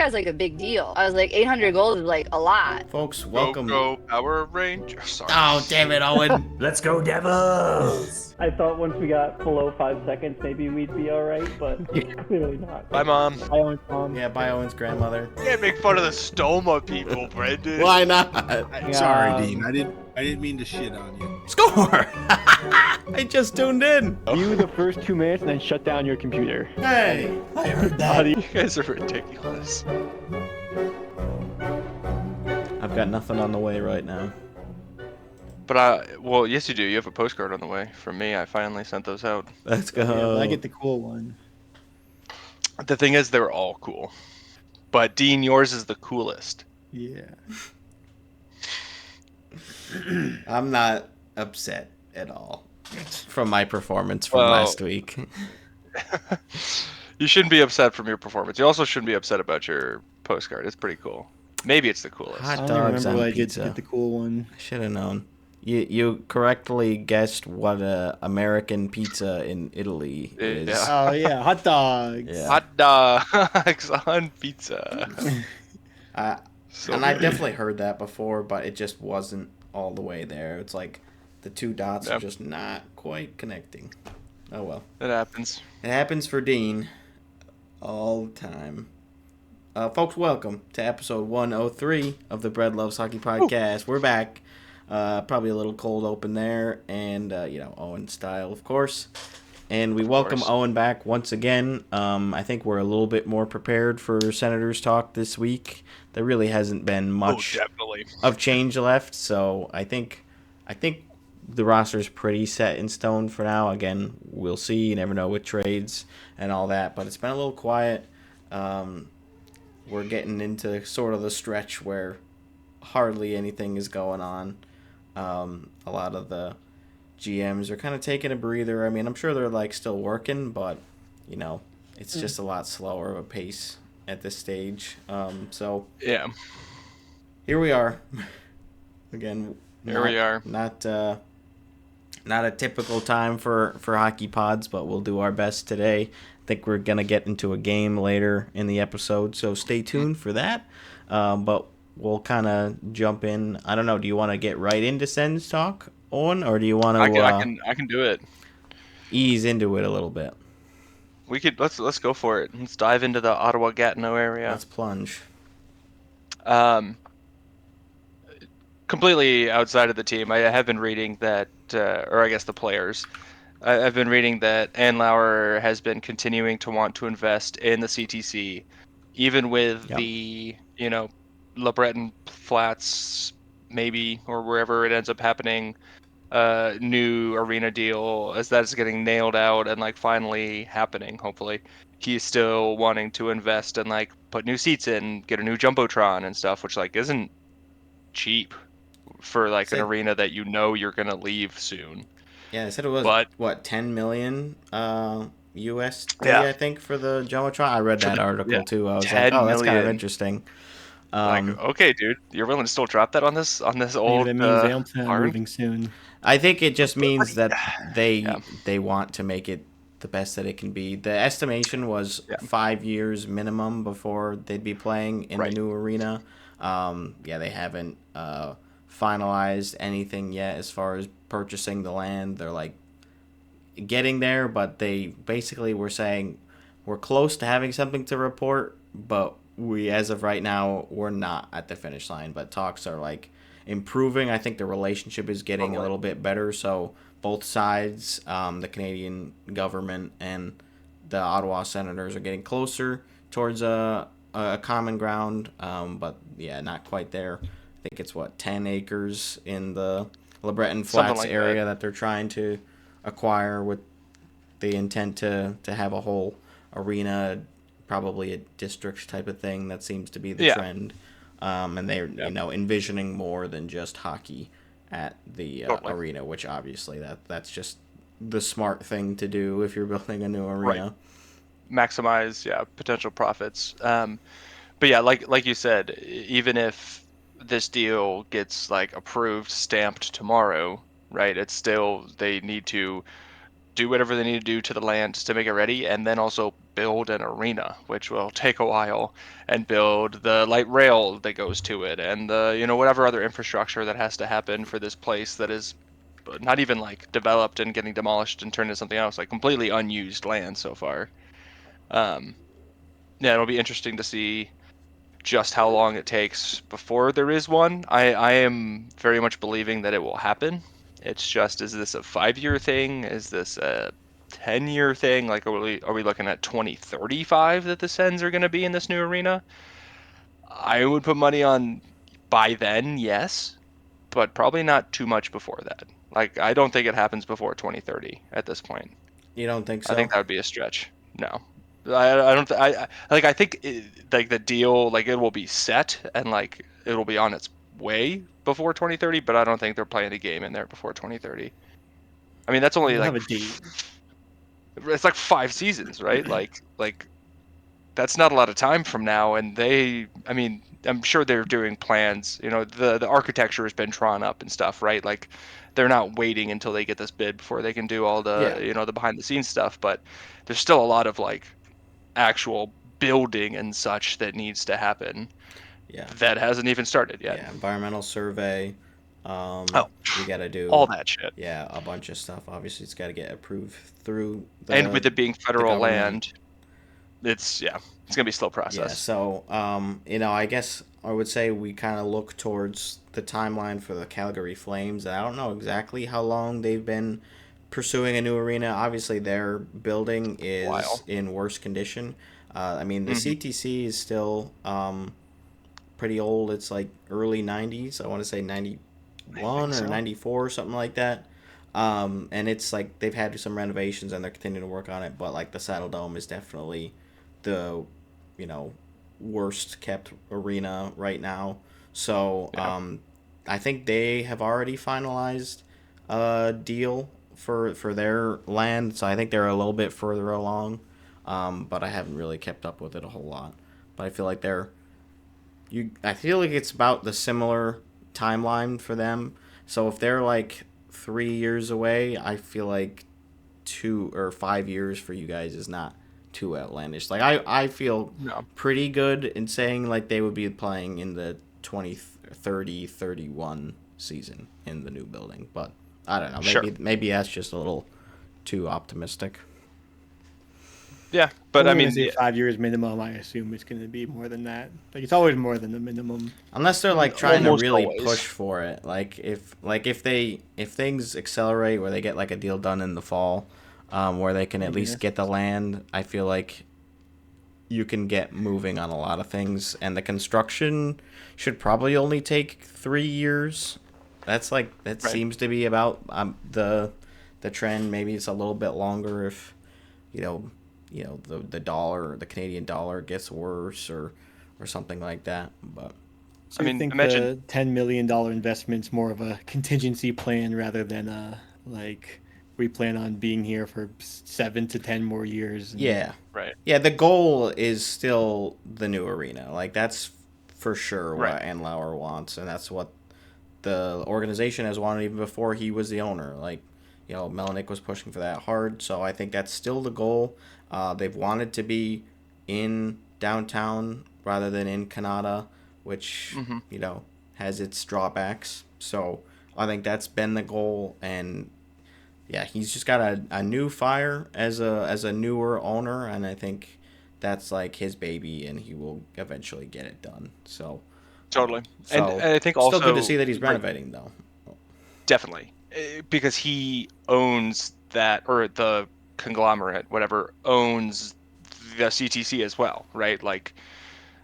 guy's like a big deal. I was like, 800 gold is like a lot. Folks, welcome. Go Power Ranger. Sorry. Oh, damn it, Owen. Let's go, Devils! I thought once we got below 5 seconds, maybe we'd be alright, but clearly not. Bye, Mom. Bye, Owen's mom. Yeah, bye, Owen's grandmother. You can't make fun of the Stoma people, Brendan. Why not? Sorry, Dean. I didn't mean to shit on you. Score! I just tuned in. View the first 2 minutes and then shut down your computer. Hey, I heard that. You guys are ridiculous. I've got nothing on the way right now. But well, yes, you do. You have a postcard on the way from me. I finally sent those out. Let's go. Yeah, I get the cool one. The thing is, they're all cool. But Dean, yours is the coolest. Yeah. I'm not upset at all from my performance from last week. You shouldn't be upset from your performance. You also shouldn't be upset about your postcard. It's pretty cool. Maybe it's the coolest. Hot I don't dogs remember on what I did pizza. to get the cool one. I should have known. You correctly guessed what a American pizza in Italy is. Yeah. Oh yeah, hot dogs. Yeah. Hot dogs on pizza. So And I good. definitely heard that before, but it just wasn't all the way there. It's like the two dots are Yep. just not quite connecting. Oh well. It happens. It happens for Dean all the time. Folks, welcome to episode 103 of the Bread Loves Hockey podcast. We're back. Probably a little cold open there, and Owen style, of course. And we welcome Owen back once again. I think we're a little bit more prepared for Senators talk this week. There really hasn't been much definitely. of change left, so I think the roster's pretty set in stone for now. Again, we'll see. You never know with trades and all that, but it's been a little quiet. We're getting into sort of the stretch where hardly anything is going on. A lot of the GMs are kind of taking a breather. I mean, I'm sure they're like still working, but it's just a lot slower of a pace at this stage. So Yeah. here we are. Again, Here we are. Not a typical time for hockey pods, but we'll do our best today. I think we're gonna get into a game later in the episode, so stay tuned for that. But we'll kind of jump in. I don't know. Do you want to get right into Sens talk, Owen, or do you want to I can do it. ease into it a little bit? We could let's go for it. Let's dive into the Ottawa Gatineau area. Let's plunge. Completely outside of the team, I have been reading that, or I guess the players. I've been reading that Andlauer has been continuing to want to invest in the CTC, even with the Le Breton Flats, maybe, or wherever it ends up happening, new arena deal, as that is getting nailed out and like finally happening, hopefully. He's still wanting to invest and like put new seats in, get a new Jumbotron and stuff, which like isn't cheap for like an arena that you're gonna leave soon. Yeah, they said it was what 10 million USD, Yeah. I think, for the Jumbotron. I read that article too. I was like, 10 oh, that's kind of million. interesting. Like, okay, dude, you're willing to still drop that on this old Maybe that means they don't plan on barn? moving soon. I think it just means that they want to make it the best that it can be. The estimation was 5 years minimum before they'd be playing in the new arena. They haven't finalized anything yet as far as purchasing the land. They're like getting there, but they basically were saying we're close to having something to report, but we, as of right now, we're not at the finish line. But talks are like improving. I think the relationship is getting a little bit better. So both sides, the Canadian government and the Ottawa Senators, are getting closer towards a common ground. But yeah, not quite there. I think it's 10 acres in the Le Breton Flats like area that they're trying to acquire with the intent to have a whole arena, probably a district type of thing. That seems to be the trend. And they're envisioning more than just hockey at the arena, which obviously that's just the smart thing to do if you're building a new arena. Maximize potential profits. But yeah, like you said, even if this deal gets like approved, stamped tomorrow, right? It's still, they need to do whatever they need to do to the land to make it ready, and then also build an arena, which will take a while, and build the light rail that goes to it, and the whatever other infrastructure that has to happen for this place that is not even like developed and getting demolished and turned into something else, like completely unused land so far. Yeah, it'll be interesting to see just how long it takes before there is one. I am very much believing that it will happen. It's just, is this a 5-year thing? Is this a 10-year thing? Like, are we looking at 2035 that the Sens are going to be in this new arena? I would put money on by then, yes, but probably not too much before that. Like, I don't think it happens before 2030 at this point. You don't think so? I think that would be a stretch. No. I don't I think like the deal, like it will be set and like it'll be on its way before 2030, but I don't think they're playing a game in there before 2030. I mean, that's only We'll like have a date. it's like 5 seasons, right? Like that's not a lot of time from now, and I mean, I'm sure they're doing plans. The architecture has been drawn up and stuff, right? Like they're not waiting until they get this bid before they can do all the Yeah. the behind the scenes stuff, but there's still a lot of like actual building and such that needs to happen. Yeah. That hasn't even started yet. Yeah, environmental survey. Oh, You got to do all that shit. Yeah, a bunch of stuff. Obviously, it's got to get approved through And with it being the federal government. land, it's gonna be a slow Yeah, process. so I guess I would say we kind of look towards the timeline for the Calgary Flames. I don't know exactly how long they've been pursuing a new arena. Obviously, their building is Wow. in worse condition. I mean, the Mhm. CTC is still pretty old. It's like early 90s. I want to say 91 or so. 94 or something like that. And it's like they've had some renovations and they're continuing to work on it. But like the Saddle Dome is definitely the worst kept arena right now. So I think they have already finalized a deal for their land. So I think they're a little bit further along. But I haven't really kept up with it a whole lot. But I feel like I feel like it's about the similar timeline for them. So if they're like 3 years away, I feel like 2 or 5 years for you guys is not too outlandish. Like I feel pretty good in saying like they would be playing in the 2030-31 season in the new building, but I don't know. Maybe that's just a little too optimistic. Yeah, but I When mean, say 5 years minimum, I assume it's going to be more than that. Like it's always more than the minimum. Unless they're like trying to Almost really always. push for it. Like if things accelerate where they get like a deal done in the fall, where they can at least get the land, I feel like you can get moving on a lot of things, and the construction should probably only take 3 years. That seems to be about the trend. Maybe it's a little bit longer if the dollar, the Canadian dollar gets worse or something like that. But so I think the $10 million investment's more of a contingency plan rather than like we plan on being here for 7 to 10 more years. Yeah. Right. Yeah, the goal is still the new arena. Like that's for sure what Andlauer wants, and that's what the organization has wanted even before he was the owner. Like, Melnick was pushing for that hard, so I think that's still the goal. They've wanted to be in downtown rather than in Canada, which has its drawbacks. So I think that's been the goal, and yeah, he's just got a new fire as a newer owner, and I think that's like his baby, and he will eventually get it done. So totally, and I think also also still good to see that he's renovating though. Definitely, because he owns that, or the conglomerate, whatever, owns the CTC as well, right? Like,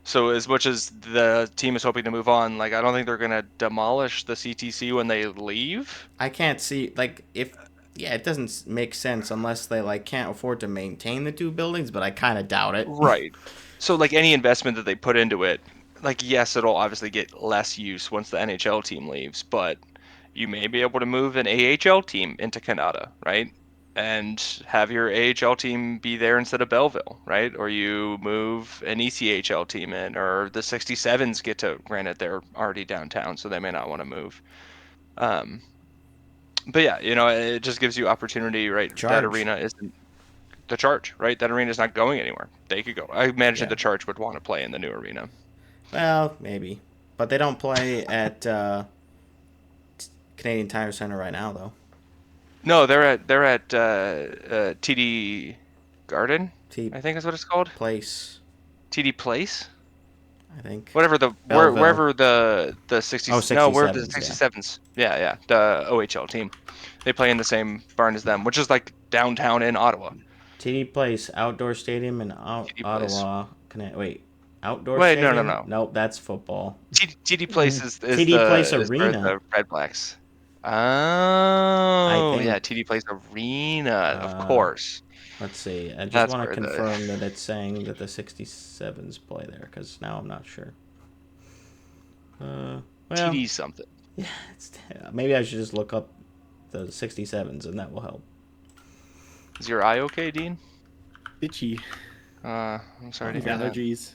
so as much as the team is hoping to move on, like I don't think they're gonna demolish the CTC when they leave. I can't see it doesn't make sense unless they can't afford to maintain the two buildings, but I kind of doubt it. Right. So like any investment that they put into it, like yes, it'll obviously get less use once the NHL team leaves, but you may be able to move an AHL team into Canada, right? And have your AHL team be there instead of Belleville, right? Or you move an ECHL team in, or the 67s granted they're already downtown, so they may not want to move. But yeah, it just gives you opportunity, right? That Charge. arena isn't the Charge, right? That arena is not going anywhere. They could go. I imagine Yeah. the Charge would want to play in the new arena. Well, maybe. But they don't play at Canadian Tire Center right now, though. No, they're at TD Garden, T I think is what it's called. Place, TD Place. I think. Whatever Belleville. wherever the 60 Oh, no, where the 67s, 67s. Yeah, the OHL team. They play in the same barn as them, which is like downtown in Ottawa. TD Place Outdoor Stadium in TD Place. Ottawa. Wait, outdoor Wait, stadium? no. Nope, that's football. TD Place is TD Place where Arena. the Red Blacks. I Oh, think. yeah, TD Place Arena, of Uh, course. Let's see. I just That's want to where confirm that it's saying that the 67s play there, because now I'm not sure. Well, TD something. yeah, maybe I should just look up the 67s, and that will help. Is your eye okay, Dean? Itchy. I'm sorry to With hear that. allergies.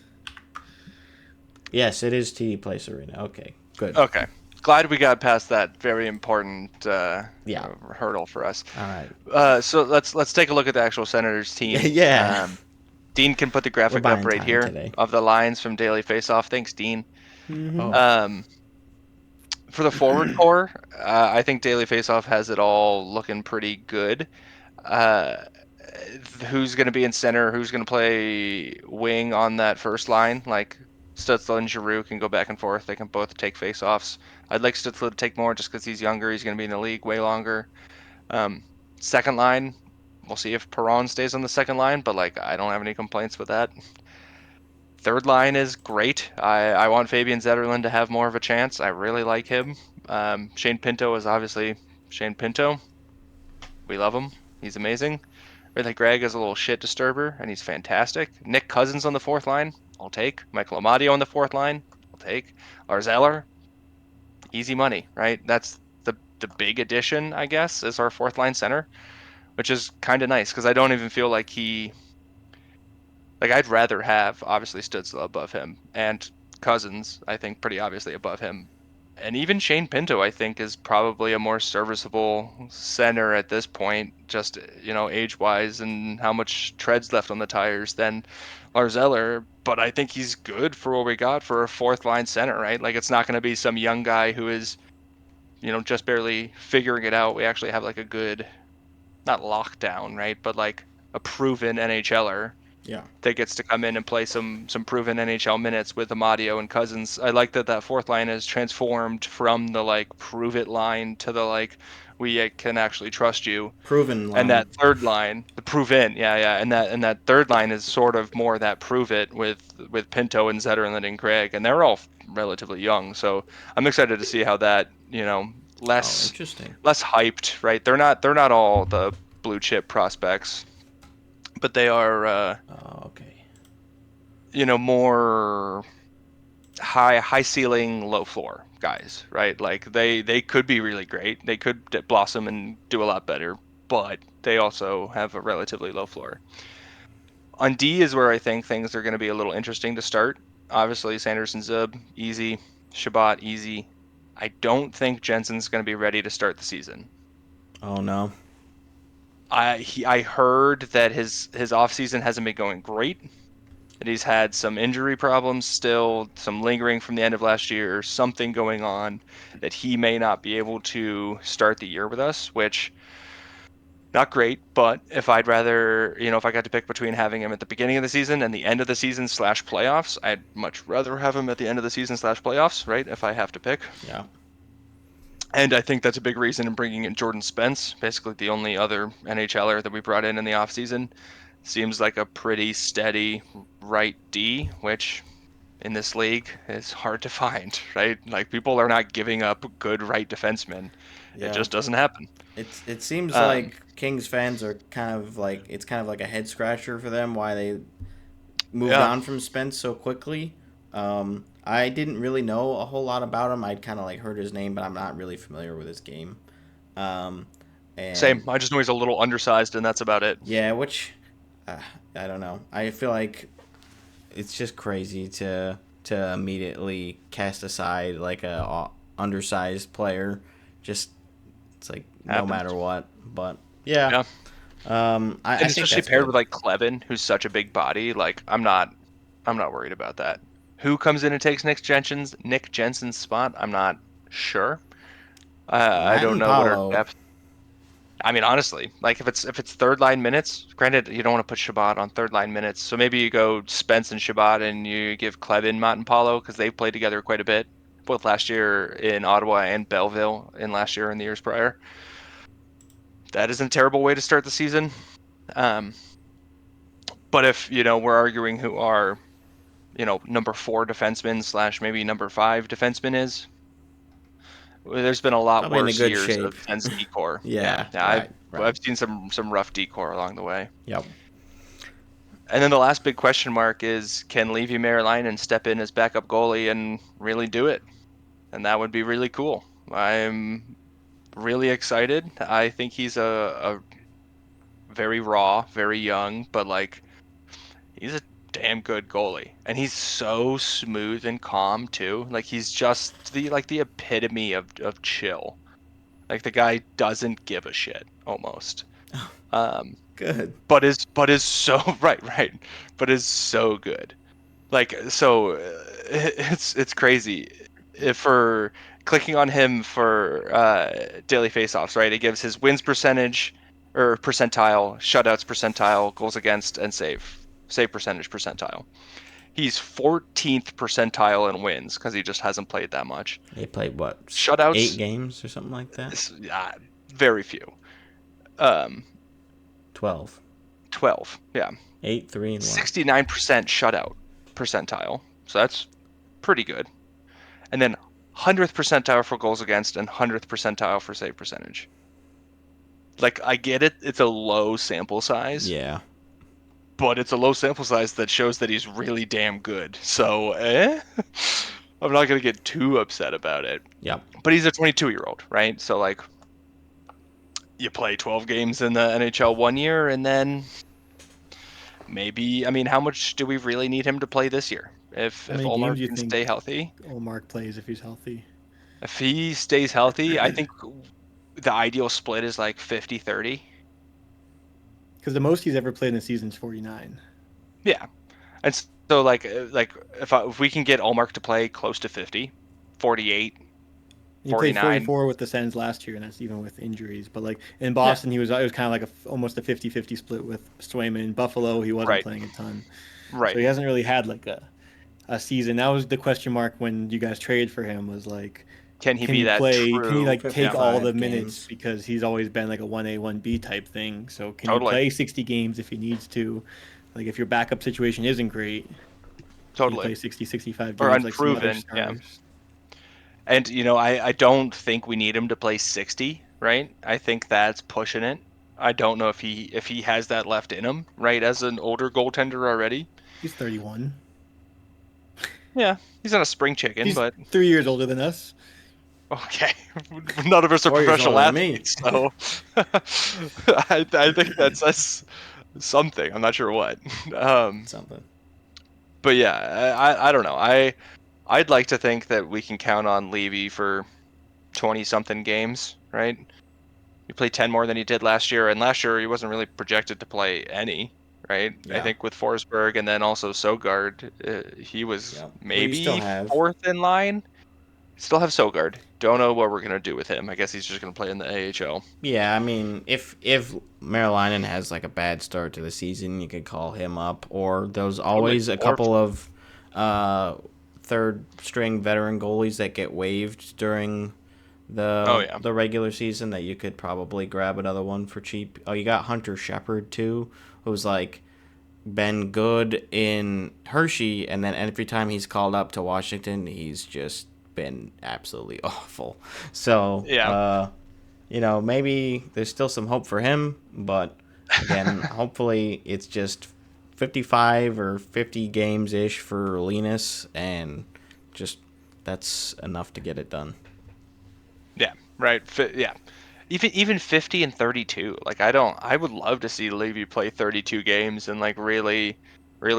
Yes, it is TD Place Arena. Okay, good. Okay. Glad we got past that very important hurdle for us. All right. So let's take a look at the actual Senators team. Yeah. Dean can put the graphic We're up buying right time here today. of the lines from Daily Faceoff. Thanks, Dean. Oh. For the forward core, I think Daily Faceoff has it all looking pretty good. Who's going to be in center? Who's going to play wing on that first line? Like Stützle and Giroux can go back and forth. They can both take faceoffs. I'd like Stützle to take more just because he's younger. He's going to be in the league way longer. Second line, we'll see if Perron stays on the second line, but like I don't have any complaints with that. Third line is great. I want Fabian Zetterlund to have more of a chance. I really like him. Shane Pinto is obviously Shane Pinto. We love him. He's amazing. Ridley Gregg is a little shit disturber, and he's fantastic. Nick Cousins on the fourth line, I'll take. Michael Amadio on the fourth line, I'll take. Lars Eller, easy money, right? That's the big addition, I guess, is our fourth line center, which is kind of nice because I don't even feel like I'd rather have obviously Stützle above him and Cousins, I think, pretty obviously above him. And even Shane Pinto, I think, is probably a more serviceable center at this point, just, age-wise and how much tread's left on the tires than Lars Eller. But I think he's good for what we got for a fourth-line center, right? Like, it's not going to be some young guy who is, just barely figuring it out. We actually have, like, a good, not lockdown, right? But, like, a proven NHLer. Yeah. That gets to come in and play some proven NHL minutes with Amadio and Cousins. I like that fourth line is transformed from the like prove it line to the like we can actually trust you. Proven line. And that third line, the proven, yeah, and that third line is sort of more that prove it with Pinto and Zetterlund and Craig, and they're all relatively young. So I'm excited to see how that less hyped, right? They're not all the blue chip prospects. But they are, more high ceiling, low floor guys, right? Like they could be really great. They could blossom and do a lot better, but they also have a relatively low floor. On D is where I think things are going to be a little interesting to start. Obviously, Sanderson, Zub, easy. Shabbat, easy. I don't think Jensen's going to be ready to start the season. Oh, no. I heard that his offseason hasn't been going great, that he's had some injury problems still, some lingering from the end of last year, something going on that he may not be able to start the year with us, which not great, but if I'd rather, if I got to pick between having him at the beginning of the season and the end of the season / playoffs, I'd much rather have him at the end of the season / playoffs, right? If I have to pick. Yeah. And I think that's a big reason in bringing in Jordan Spence, basically the only other NHLer that we brought in the offseason. Seems like a pretty steady right D, which in this league is hard to find, right? Like people are not giving up good right defensemen. Yeah. It just doesn't happen. It seems like Kings fans are kind of like a head scratcher for them why they moved on from Spence so quickly. I didn't really know a whole lot about him. I'd kind of like heard his name, but I'm not really familiar with his game. Same. I just know he's a little undersized, and that's about it. Yeah, which I don't know. I feel like it's just crazy to immediately cast aside like a undersized player. Just It's like Happens. no matter what. But yeah. And I think especially that's paired good. with like Clevin, who's such a big body. Like I'm not worried about that. Who comes in and takes Nick Jensen's spot? I'm not sure. I Matt don't and know what our Paulo. depth. I mean, honestly, like if it's third line minutes, granted you don't want to put Shabbat on third line minutes, so maybe you go Spence and Shabbat and you give Clevin, Matt and Paulo because they've played together quite a bit, both last year in Ottawa and Belleville, and last year and the years prior. That isn't a terrible way to start the season. But if we're arguing who our number 4 defenseman / maybe number 5 defenseman is, there's been a lot Probably in a worse good years shape. of Sens decor. Yeah, I've right. seen some rough decor along the way. Yep. And then the last big question mark is, can Leevi Meriläinen step in as backup goalie and really do it? And that would be really cool. I'm really excited. I think he's a very raw, very young, but like he's a damn good goalie. And he's so smooth and calm too. Like he's just the epitome of chill. Like the guy doesn't give a shit almost. Good. But is so right. But is so good. Like so, it's crazy. If for clicking on him for daily faceoffs, right? It gives his wins percentage or percentile, shutouts percentile, goals against, and save percentage percentile. He's 14th percentile in wins because he just hasn't played that much. He played what? 8 Shutouts, games or something like that. very few. 12. 12, yeah. 8, 3, and 1. 69% shutout percentile, so that's pretty good. And then 100th percentile for goals against and 100th percentile for save percentage. Like, I get it, it's a low sample size. Yeah. But it's a low sample size that shows that he's really damn good. So, I'm not going to get too upset about it. Yep. But he's a 22-year-old, right? So, like, you play 12 games in the NHL 1 year, and then maybe, I mean, how much do we really need him to play this year? If How many Ullmark games do you can think stay healthy? Ullmark plays if he's healthy? If he stays healthy, I think the ideal split is like 50-30. Because the most he's ever played in a season is 49. Yeah. And so, like if we can get Ullmark to play close to 50, 48, He played 49. 44 with the Sens last year, and that's even with injuries. But like in Boston, it was kind of like almost a 50-50 split with Swayman. In Buffalo, he wasn't playing a ton. Right. So he hasn't really had like a season. That was the question mark when you guys traded for him, was like, can he be that play? true Can he like take all the 55 minutes, games? because he's always been like a 1A 1B type thing. So can Totally. he play 60 games if he needs to? Like if your backup situation isn't great, can you play 60-65 games or like some other unproven, yeah. stars? And I don't think we need him to play 60, right? I think that's pushing it. I don't know if he has that left in him, right? As an older goaltender already. He's 31. Yeah, he's not a spring chicken, He's but 3 years older than us. okay. None of us are 4 years professional older than me. athletes, so I think that says something. I'm not sure what. Something. But yeah, I don't know. I'd like to think that we can count on Levy for 20-something games, right? He played 10 more than he did last year, and last year he wasn't really projected to play any, right? Yeah. I think with Forsberg and then also Sogard, he was maybe still have. 4th in line. Still have Sogard. Don't know what we're going to do with him. I guess he's just going to play in the AHL. Yeah, I mean, if Meriläinen has like a bad start to the season, you could call him up. Or there's always a couple of third-string veteran goalies that get waived during the regular season that you could probably grab another one for cheap. Oh, you got Hunter Shepard too, who's like been good in Hershey, and then every time he's called up to Washington, he's just been absolutely awful. So, maybe there's still some hope for him, but again, hopefully it's just 55 or 50 games-ish for Linus, and just that's enough to get it done. Yeah, right. Yeah. Even 50 and 32. Like I would love to see Levy play 32 games and like really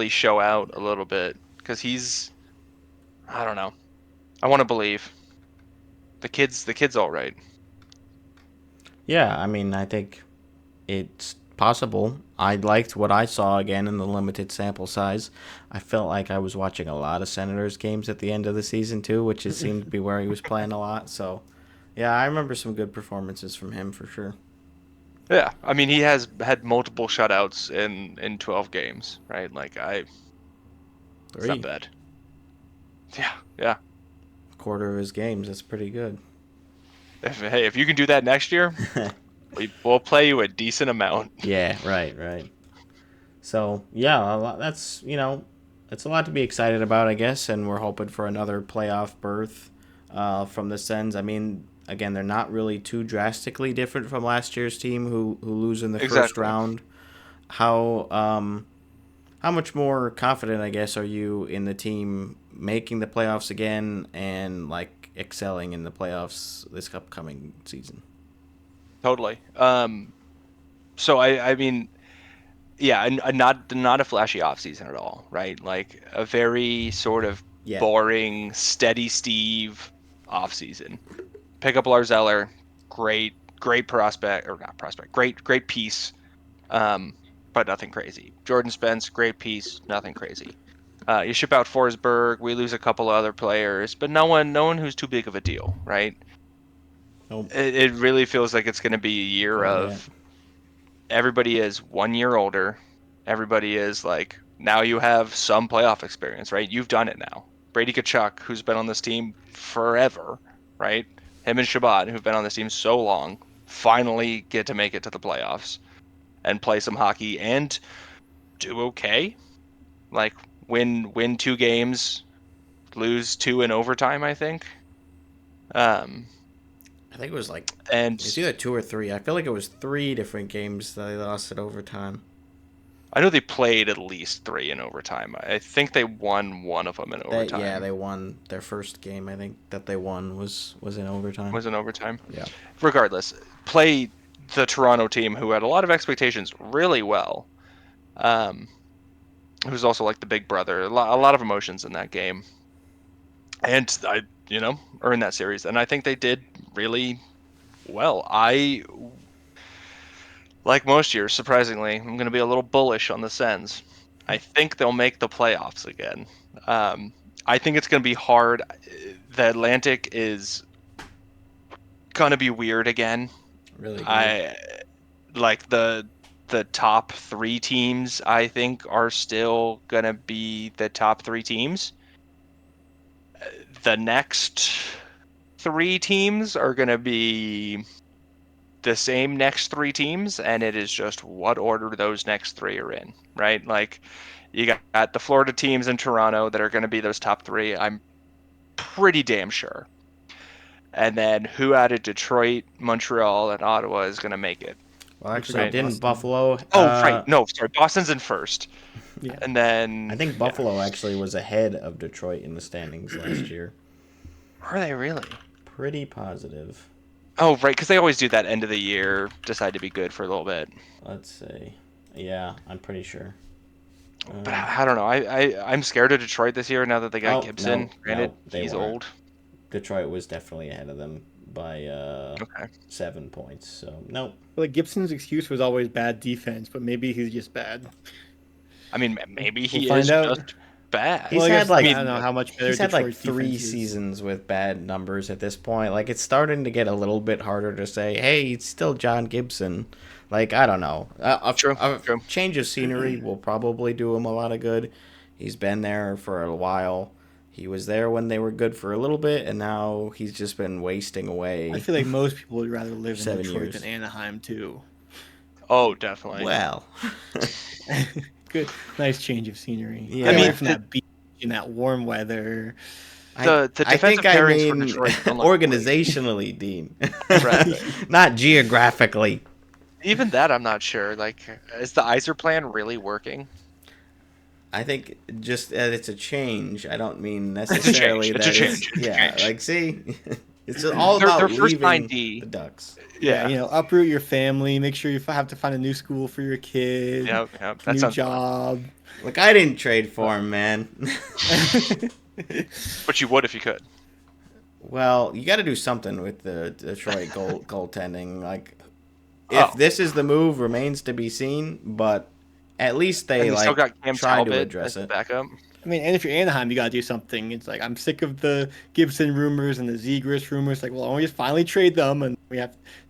show out a little bit, cuz I don't know. I want to believe. The kid's all right. Yeah, I mean, I think it's possible. I liked what I saw again in the limited sample size. I felt like I was watching a lot of Senators games at the end of the season too, which it seemed to be where he was playing a lot. So, yeah, I remember some good performances from him for sure. Yeah, I mean, he has had multiple shutouts in 12 games, right? It's not bad. Yeah. A quarter of his games, that's pretty good. If you can do that next year, we'll play you a decent amount. Yeah, right. So, yeah, that's, it's a lot to be excited about, I guess, and we're hoping for another playoff berth from the Sens. I mean, again, they're not really too drastically different from last year's team who lose in the first round. How much more confident, I guess, are you in the team making the playoffs again and, excelling in the playoffs this upcoming season? Totally. So I mean, yeah, not a flashy offseason at all, right? Like a very sort of boring, steady Steve offseason. Pick up Lars Eller, great prospect, or not prospect, great piece, but nothing crazy. Jordan Spence, great piece, nothing crazy. You ship out Forsberg, we lose a couple other players, but no one who's too big of a deal, right? Nope. It really feels like it's going to be a year of everybody is 1 year older. Everybody is now you have some playoff experience, right? You've done it now. Brady Tkachuk, who's been on this team forever, right? Him and Shabbat, who've been on this team so long, finally get to make it to the playoffs and play some hockey and do okay. Win 2 games, lose 2 in overtime, I think. I think it was it's either 2 or 3. I feel like it was 3 different games that they lost at overtime. I know they played at least 3 in overtime. I think they won one of them in overtime. They won their first game. I think that they won was in overtime. Was in overtime? Yeah. Regardless, play the Toronto team, who had a lot of expectations, really well. Who's also the big brother. A lot of emotions in that game. And or in that series. And I think they did really well. Like most years, surprisingly, I'm going to be a little bullish on the Sens. I think they'll make the playoffs again. I think it's going to be hard. The Atlantic is going to be weird again. Really good. The top 3 teams, I think, are still going to be the top 3 teams. The next 3 teams are going to be the same next 3 teams, and it is just what order those next 3 are in, right? You got the Florida teams in Toronto that are going to be those top 3. I'm pretty damn sure. And then who added Detroit, Montreal, and Ottawa is going to make it? Well, actually, didn't Buffalo... right. No, sorry. Boston's in first. Yeah. And then... I think Buffalo actually was ahead of Detroit in the standings last year. Are they really? Pretty positive. Oh, right, because they always do that end of the year, decide to be good for a little bit. Let's see. Yeah, I'm pretty sure. But I don't know. I'm scared of Detroit this year now that they got Gibson. Granted, he's old. Detroit was definitely ahead of them by 7 points. So, nope. Gibson's excuse was always bad defense, but maybe he's just bad. I mean, maybe he is just bad. He's had I don't know how much better he's had Detroit's 3 seasons with bad numbers at this point. It's starting to get a little bit harder to say, hey, it's still John Gibson. I don't know. A change of scenery will probably do him a lot of good. He's been there for a while. He was there when they were good for a little bit, and now he's just been wasting away. I feel like most people would rather live in 7 Detroit years. than Anaheim, too. Oh, definitely. Well. Good. Nice change of scenery. Yeah. Away from that beach in that warm weather. The defensive pairings for Detroit don't look organizationally, Dean. Right. Not geographically. Even that, I'm not sure. Is the Iser plan really working? I think just that it's a change. I don't mean necessarily it's a change. See, it's all about leaving the Ducks. Yeah, uproot your family. Make sure you have to find a new school for your kid. Yep. That new sounds job. Fun. Look, I didn't trade for him, man. But you would if you could. Well, you got to do something with the Detroit goaltending. if this is the move remains to be seen, but at least they still got Cam try to Talbot address as it. backup. I mean, and if you're Anaheim, you gotta do something. It's like I'm sick of the Gibson rumors and the Zegras rumors. Like, well, why don't we just finally trade them, and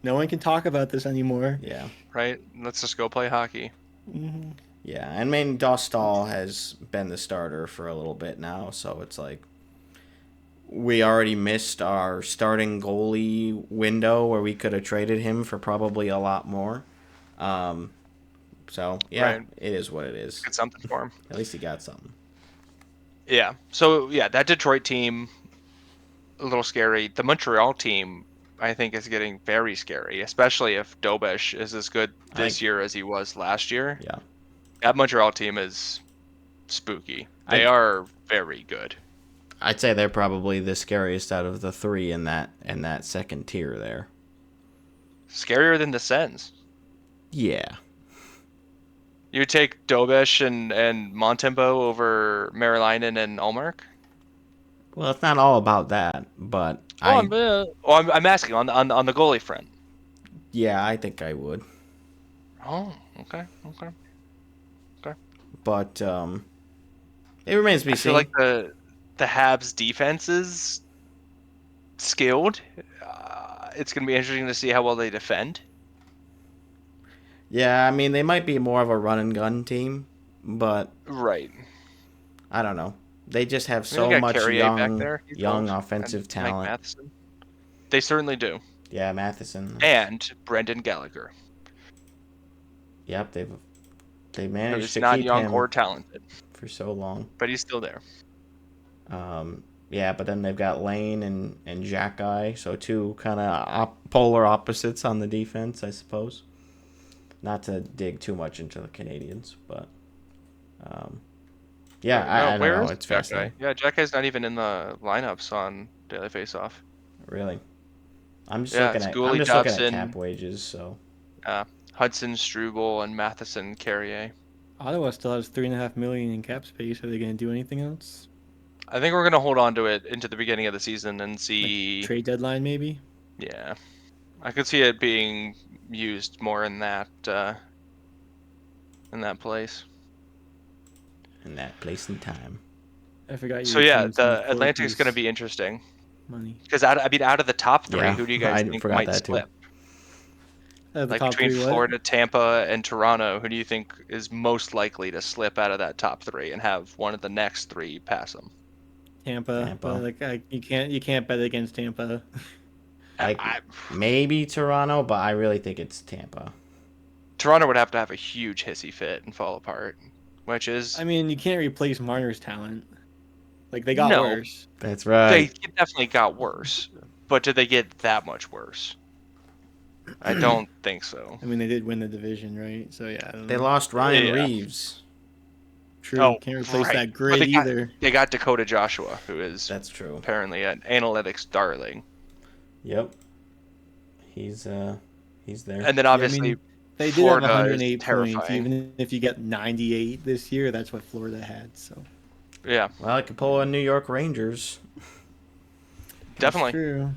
no one can talk about this anymore. Yeah. Right. Let's just go play hockey. Mm-hmm. Yeah, and I mean, Dostal has been the starter for a little bit now, so it's like we already missed our starting goalie window where we could have traded him for probably a lot more. So, yeah, Right. it is what it is. Get something for him. At least he got something. Yeah. So, yeah, that Detroit team, a little scary. The Montreal team, I think, is getting very scary, especially if Dobesh is as good this year as he was last year. Yeah. That Montreal team is spooky. They are very good. I'd say they're probably the scariest out of the three in that second tier there. Scarier than the Sens. Yeah. You would take Dobesh and Montembeau over Marilainen and Ullmark? Well, it's not all about that, but I'm asking on the goalie front. Yeah, I think I would. Oh, okay. But it remains to be seen. I feel like the Habs defense is skilled. It's going to be interesting to see how well they defend. Yeah, I mean, they might be more of a run and gun team, but right. I don't know. They just have so much young offensive talent. Matheson. They certainly do. Yeah, Matheson. And Brendan Gallagher. Yep, they managed to not keep young him or talented for so long. But he's still there. Yeah, but then they've got Lane and Xhekaj, so two kind of polar opposites on the defense, I suppose. Not to dig too much into the Canadians, but yeah, I don't know. It's fascinating. Yeah, Xhekaj's not even in the lineups on Daily Faceoff. Really? I'm just looking at cap wages, so. Hudson, Struble, and Matheson, Carrier. Ottawa still has $3.5 million in cap space. Are they going to do anything else? I think we're going to hold on to it into the beginning of the season and see. Trade deadline, maybe. Yeah, I could see it being used more in that place. In that place and time. I forgot. So yeah, the Atlantic's going to be interesting. Money. Because out of the top three, who do you guys think might slip? Like between Florida, Tampa, and Toronto, who do you think is most likely to slip out of that top three and have one of the next three pass them? Tampa. But you can't bet against Tampa. Maybe Toronto, but I really think it's Tampa. Toronto would have to have a huge hissy fit and fall apart, which is. I mean, you can't replace Marner's talent. Like they got worse. That's right. They definitely got worse, but did they get that much worse? I don't think so. I mean, they did win the division, right? So yeah. They lost Ryan Reeves. True. Can't replace that grid either. They got Dakota Joshua, who is that's true. Apparently an analytics darling. Yep. He's there. And then obviously they did have 108 points. Even if you get 98 this year, that's what Florida had. So. Yeah. Well, I could pull a New York Rangers. Definitely. That's true.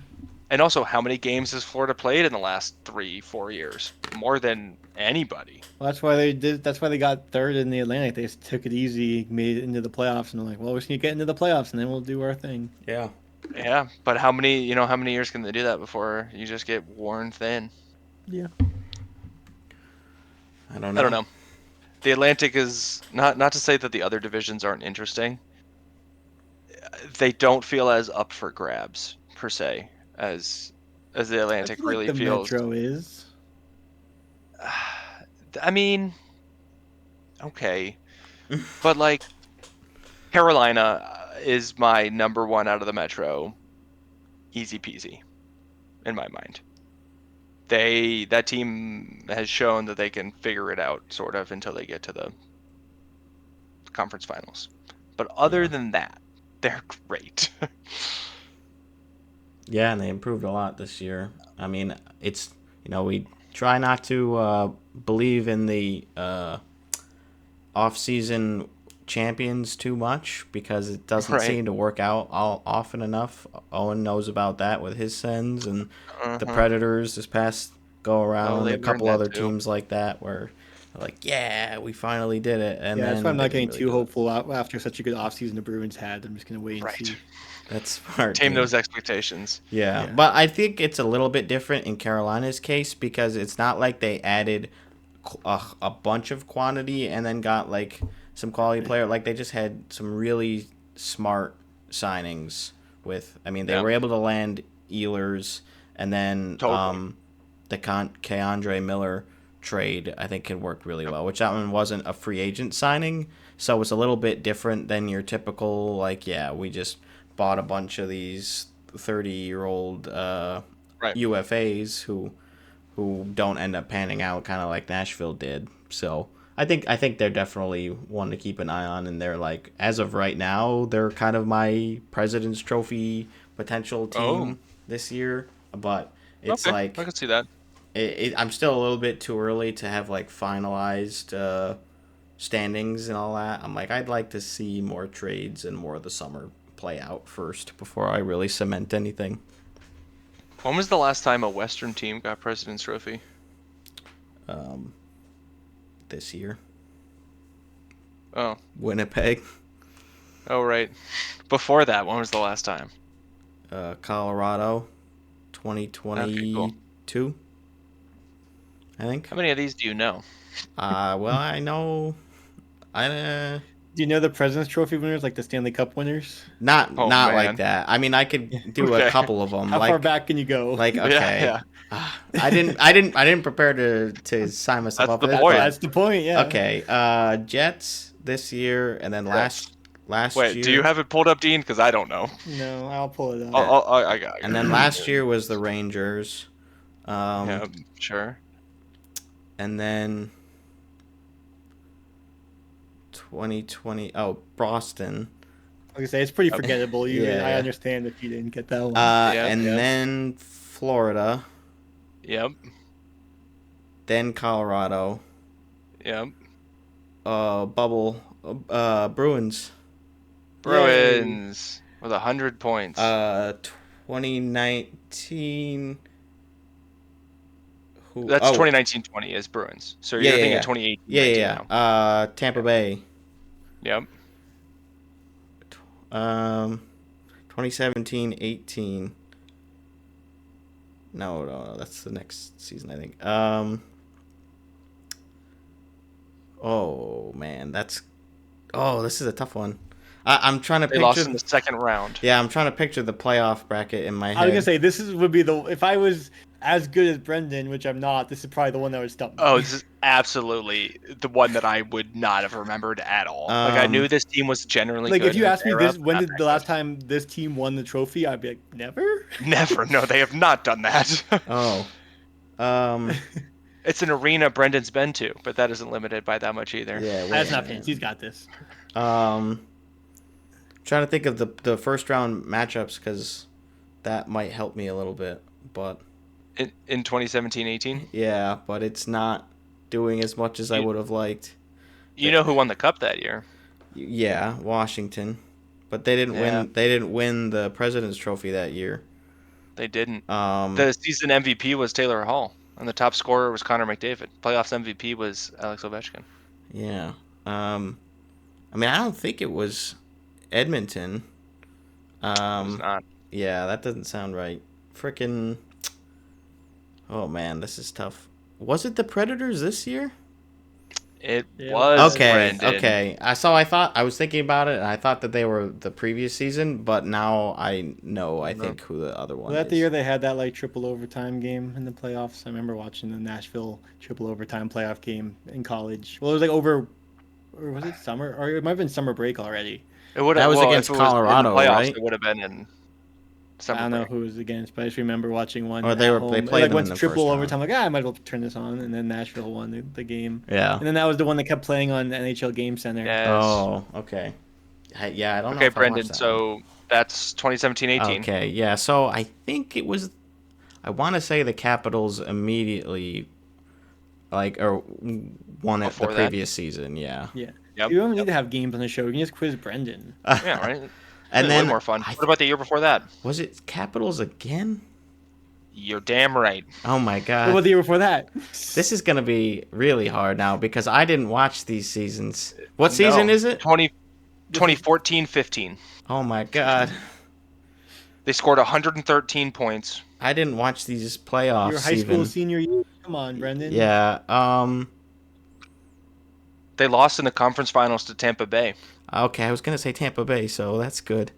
And also, how many games has Florida played in the last 3-4 years? More than anybody. Well, that's why they did. That's why they got third in the Atlantic. They just took it easy, made it into the playoffs, and they're like, "Well, we just need to get into the playoffs, and then we'll do our thing." Yeah. Yeah, but how many years can they do that before you just get worn thin? Yeah. I don't know. The Atlantic is not to say that the other divisions aren't interesting. They don't feel as up for grabs per se as the Atlantic really the feels. Metro is. I mean, okay, but like Carolina is my number one out of the Metro, easy peasy, in my mind. That team has shown that they can figure it out sort of until they get to the conference finals. But other than that, they're great. Yeah, and they improved a lot this year. I mean, it's we try not to believe in the off-season champions too much because it doesn't seem to work out often enough. Owen knows about that with his Sens and the Predators this past go around. they A couple learned that other too. teams like that where they're like, yeah, we finally did it. And Yeah, then that's why I'm they not didn't getting really too do it. hopeful after such a good offseason the Bruins had. I'm just gonna wait and Right. see. That's smart. Tame dude. those expectations. Yeah, Yeah. but I think it's a little bit different in Carolina's case because it's not like they added a bunch of quantity and then got like some quality player. Like they just had some really smart signings with. I mean, they Yeah. were able to land Ehlers and then Totally. the Keandre Miller trade I think could work really well. Which that one wasn't a free agent signing, so it's a little bit different than your typical like we just bought a bunch of these 30-year-old Right. UFAs who don't end up panning out, kind of like Nashville did. So I think they're definitely one to keep an eye on, and they're like as of right now they're kind of my President's Trophy potential team this year. But it's Okay, like I can see that. I'm still a little bit too early to have like finalized standings and all that. I'm like I'd like to see more trades and more of the summer play out first before I really cement anything. When was the last time a Western team got President's Trophy? This year, Oh. Winnipeg, Oh, right. Before that, when was the last time? Colorado, 2022. I think. How many of these do you know? Well, I know. Do you know the President's Trophy winners, like the Stanley Cup winners? Not Oh, like man. that. I mean, I could do Okay. a couple of them. How like, far back can you go? Like okay, Yeah. I didn't prepare to sign myself That's up the for this. point. but- That's the point, yeah. Okay, Jets this year, and then last Wait, year. do you have it pulled up, Dean? Because I don't know. No, I'll pull it up. I got it. And then last year was the Rangers. Yeah, sure. And then 2020. Oh, Boston. Like I say, it's pretty forgettable. I Yeah. understand if you didn't get that one. And yeah. then Florida. Yep. Then Colorado. Yep. Bubble. Bruins. Bruins with 100 points. 2019. That's 2019-20 is Bruins. So you're thinking of 2018. Yeah. Tampa Bay. Yep. 2017-18. No, that's the next season, I think. Oh man, this is a tough one. I'm trying to They picture. lost in the second round. Yeah, I'm trying to picture the playoff bracket in my head. I was gonna say would be if I was as good as Brendan, which I'm not. This is probably the one that would stump me. Oh, this is absolutely the one that I would not have remembered at all. Like I knew this team was generally like good if you in asked me era, this, but when not did that the last good. time this team won the trophy? I'd be like, never. Never. No, they have not done that. Oh. It's an arena Brendan's been to, but that isn't limited by that much either. Yeah. That's not fancy. He's got this. Trying to think of the first round matchups because that might help me a little bit, but In 2017-18? yeah, but it's not doing as much as I would have liked. You know who won the cup that year? Yeah, Washington, but they didn't win. They didn't win the President's Trophy that year. They didn't. The season MVP was Taylor Hall, and the top scorer was Connor McDavid. Playoffs MVP was Alex Ovechkin. Yeah. I mean, I don't think it was Edmonton. It was not. Yeah, that doesn't sound right. Frickin'. Oh man, this is tough. Was it the Predators this year? It Yeah. was. Okay, Brendan. okay. I was thinking about it, and I thought that they were the previous season, but now I know. I think who the other one Was that is. the year they had that like triple overtime game in the playoffs? I remember watching the Nashville triple overtime playoff game in college. Well, it was like or was it summer? Or it might have been summer break already. It would That was against if it was in the Colorado, playoffs, right? It would have been in summer I don't know break. who it was against, but I just remember watching one. Or they at were- home. they It, played them went in to the triple first round. overtime. Like, I might as well turn this on, and then Nashville won the game. Yeah. And then that was the one that kept playing on NHL Game Center. Yes. Oh, okay. Yeah, I don't know. Okay, if I Brendan. watched that So that's 2017-18. Okay, yeah. So I think it was. I want to say the Capitals immediately, won it Before the that? previous season. Yeah. Yeah. Yep. You don't need to have games on the show. You can just quiz Brendan. Yeah, right. And Way then more fun. What about the year before that? was it Capitals again? You're damn right. Oh my What god. about the year before that? This is going to be really hard now because I didn't watch these seasons. What season is it? 2014-15. Oh my god. They scored 113 points. I didn't watch these playoffs Your high school even. senior year. Come on, Brendan. Yeah. They lost in the conference finals to Tampa Bay. Okay, I was going to say Tampa Bay, so that's good.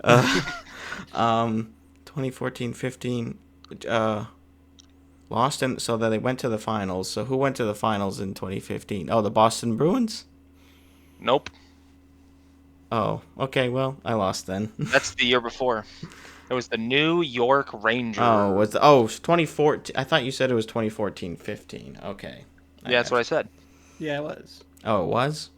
2014-15 lost in, so that they went to the finals. So who went to the finals in 2015? Oh, the Boston Bruins? Nope. Oh, okay, well, I lost then. That's the year before. It was the New York Rangers. Oh, 2014. I thought you said it was 2014-15. Okay. Yeah, that's what I said. Yeah, it was. Oh, it was?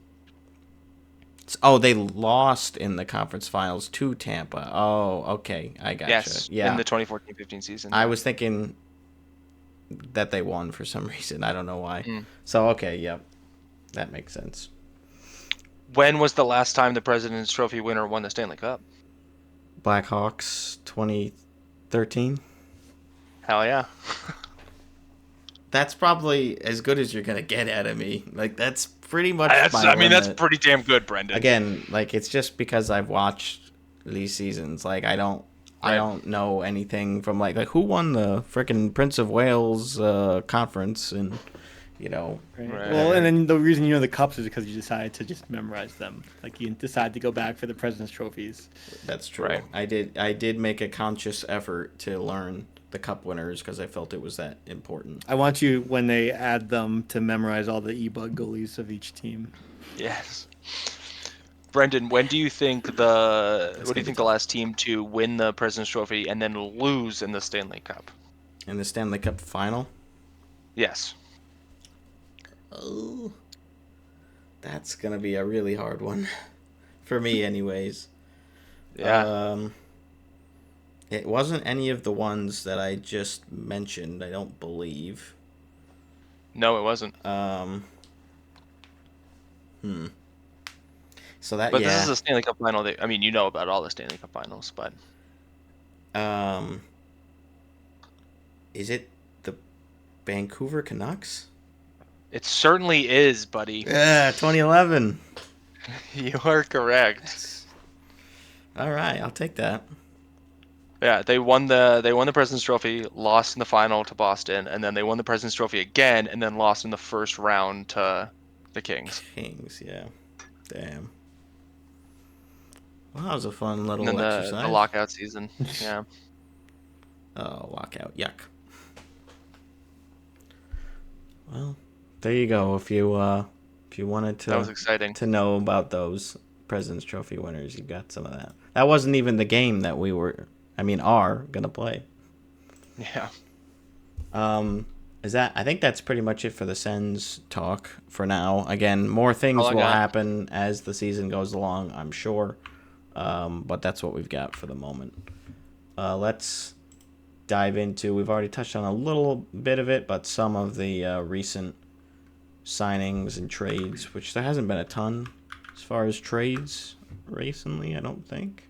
Oh, they lost in the conference finals to Tampa. Oh, okay. I gotcha. Yes, Yeah. in the 2014-15 season. I was thinking that they won for some reason. I don't know why. So, okay, yep. That makes sense. When was the last time the President's Trophy winner won the Stanley Cup? Blackhawks 2013. Hell yeah. That's probably as good as you're going to get out of me. Like, that's pretty much That's limit. pretty damn good, Brendan. Again, like, it's just because I've watched these seasons. Like, I don't know anything from, like who won the freaking Prince of Wales conference and, you know. Right. Right. Well, and then the reason you know the cups is because you decided to just memorize them. Like you decide to go back for the President's trophies. That's true. Right. I did make a conscious effort to learn the cup winners because I felt it was that important. I want you, when they add them, to memorize all the E-bug goalies of each team. Yes. Brendan, when do you think the last team to win the President's Trophy and then lose in the Stanley Cup? In the Stanley Cup final? Yes. Oh, that's gonna be a really hard one for me, anyways. Yeah. It wasn't any of the ones that I just mentioned. I don't believe. No, it wasn't. So that But this is a Stanley Cup final. You know about all the Stanley Cup finals, but is it the Vancouver Canucks? it certainly is, buddy. Yeah, 2011. You are correct. All right, I'll take that. Yeah, they won the President's Trophy, lost in the final to Boston, and then they won the President's Trophy again, and then lost in the first round to the Kings. Kings, yeah. Damn. Well, that was a fun little And then exercise. the lockout season. Yeah. Oh, lockout. Yuck. Well, there you go. If you wanted That was exciting. to know about those President's Trophy winners, you got some of that. That wasn't even the game that we are gonna play. Yeah. I think that's pretty much it for the Sens talk for now. Again, more things will happen as the season goes along, I'm sure. But that's what we've got for the moment. Let's dive into, we've already touched on a little bit of it, but some of the recent signings and trades, which there hasn't been a ton as far as trades recently, I don't think.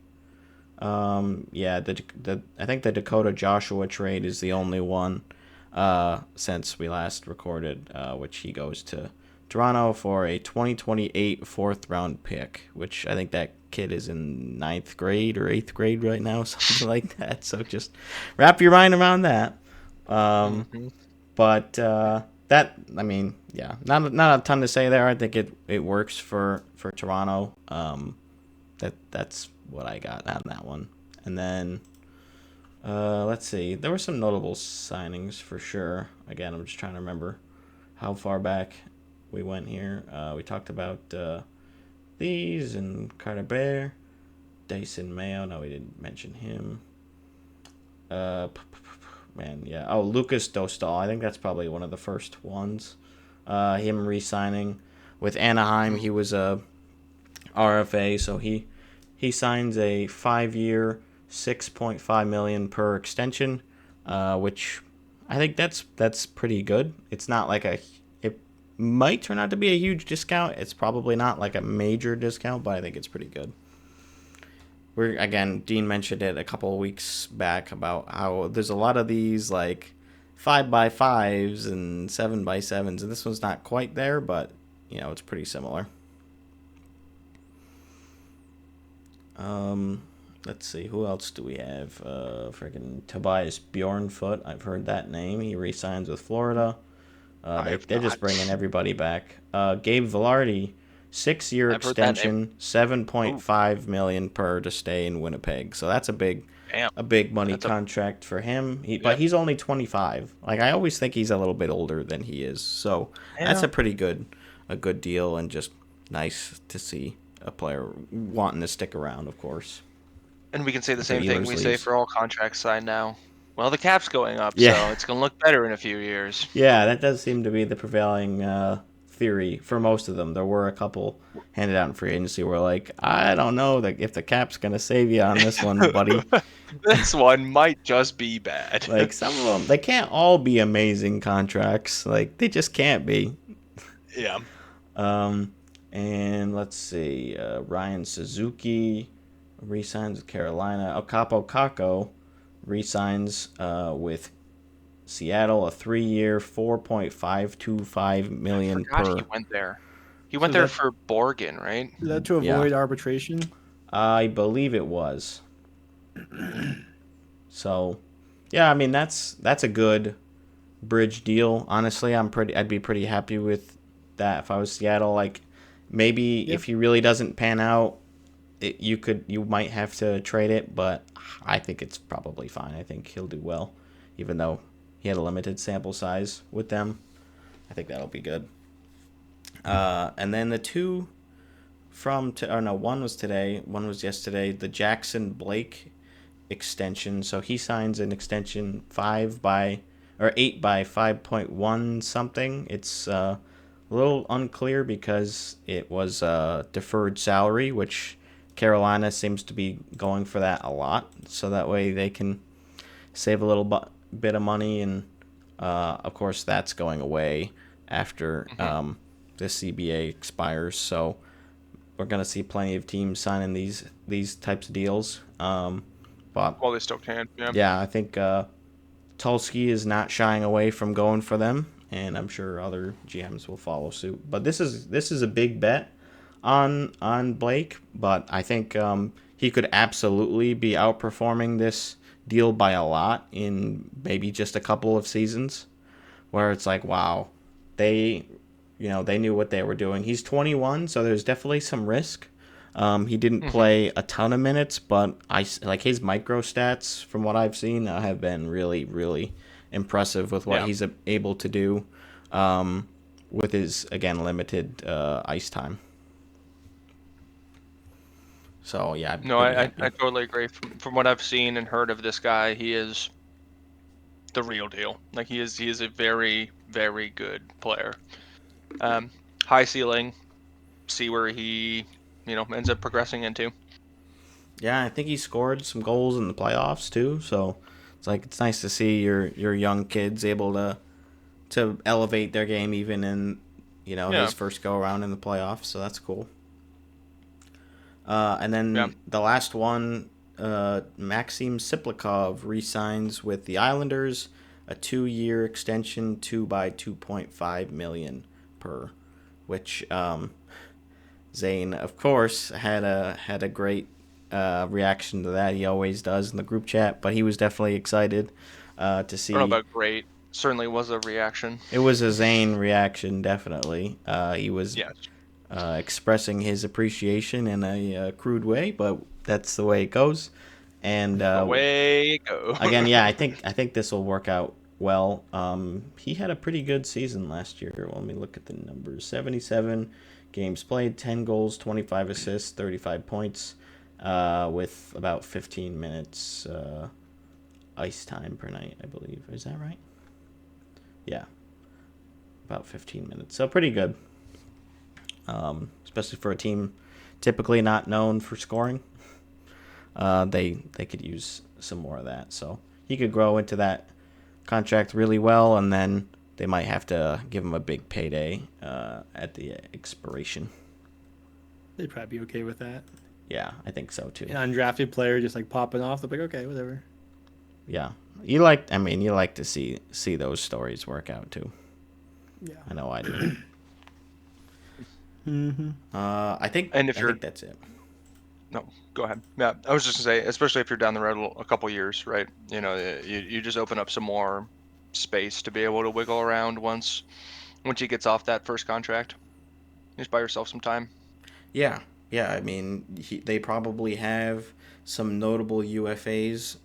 Yeah, I think the Dakota Joshua trade is the only one since we last recorded, which he goes to Toronto for a 2028 fourth round pick, which I think that kid is in 9th grade or 8th grade right now, something like that. So just wrap your mind around that. But that, yeah, not a ton to say there. I think it works for Toronto. That's what I got on that one. And then let's see, there were some notable signings for sure. Again, I'm just trying to remember how far back we went here. We talked about these and Carter Bear, Dyson Mayo. No, we didn't mention him. Yeah. Oh, Lucas Dostal. I think that's probably one of the first ones. Him re-signing with Anaheim. He was a RFA, so he signs a 5-year, $6.5 million per extension, which I think that's pretty good. It's not like it might turn out to be a huge discount. It's probably not like a major discount, but I think it's pretty good. Dean mentioned it a couple of weeks back about how there's a lot of these like 5x5s and 7x7s, and this one's not quite there, but it's pretty similar. Let's see, who else do we have? Freaking Tobias Bjornfoot. I've heard that name. He re-signs with Florida. They're just bringing everybody back. Gabe Velarde, 6-year extension, $7.5 million per to stay in Winnipeg. So that's a big money contract for him. But he's only 25. Like, I always think he's a little bit older than he is. So that's a good deal, and just nice to see a player wanting to stick around, of course. And we can say the same thing we say for all contracts signed now. Well, the cap's going up, so it's going to look better in a few years. Yeah, that does seem to be the prevailing theory for most of them. There were a couple handed out in free agency where, like, I don't know if the cap's going to save you on this one, buddy. This one might just be bad. Like, some of them, they can't all be amazing contracts. Like, they just can't be. Yeah. And let's see, Ryan Suzuki re-signs with Carolina. Okapo Kako re-signs with Seattle, a 3-year, $4.525 million per. He went there. He went there for Borgen, right? Is that to avoid arbitration? I believe it was. So, yeah, I mean that's a good bridge deal. Honestly, I'd be pretty happy with that if I was Seattle. Like, maybe if he really doesn't pan out, you might have to trade it, but I think it's probably fine. I think he'll do well, even though he had a limited sample size with them. I think that'll be good. And then the two one was today, one was yesterday. The Jackson Blake extension. So he signs an extension 8 by 5.1 something. It's a little unclear because it was deferred salary, which Carolina seems to be going for that a lot, so that way they can save a little bit of money, and of course that's going away after the CBA expires. So we're gonna see plenty of teams signing these types of deals. But well, they still can. Yeah, I think Tulski is not shying away from going for them, and I'm sure other GMs will follow suit. But this is a big bet on Blake, but I think he could absolutely be outperforming this deal by a lot in maybe just a couple of seasons, where it's like, wow, they knew what they were doing. He's 21, so there's definitely some risk. He didn't play a ton of minutes, but like his micro stats from what I've seen have been really, really impressive with what he's able to do with his, again, limited ice time. So, yeah. I totally agree. From what I've seen and heard of this guy, he is the real deal. Like, he is a very, very good player. High ceiling. See where he, ends up progressing into. Yeah, I think he scored some goals in the playoffs too. So it's nice to see your young kids able to elevate their game even in his first go around in the playoffs. So that's cool. And then the last one, Maxim Siplikov re-signs with the Islanders, a 2-year extension, 2 by $2.5 million per, which Zane, of course, had a great reaction to that. He always does in the group chat, but he was definitely excited to see. I don't know about great. Certainly was a reaction. It was a Zane reaction, definitely. He was expressing his appreciation in a crude way, but that's the way it goes. And away it goes. Again, I think this will work out well. He had a pretty good season last year. Let me look at the numbers. 77 games played, 10 goals, 25 assists, 35 points, with about 15 minutes ice time per night, I believe. Is that right? Yeah. About 15 minutes. So pretty good. Especially for a team typically not known for scoring. They could use some more of that. So he could grow into that contract really well, and then they might have to give him a big payday at the expiration. They'd probably be okay with that. Yeah, I think so too. An undrafted player just like popping off. They're like, okay, whatever. Yeah, you like to see those stories work out too. Yeah. I know I do. Mm-hmm. I think that's it. No, go ahead. Yeah, I was just gonna say, especially if you're down the road a couple years, right? You just open up some more space to be able to wiggle around once he gets off that first contract. Just buy yourself some time. Yeah. I mean, they probably have some notable UFAs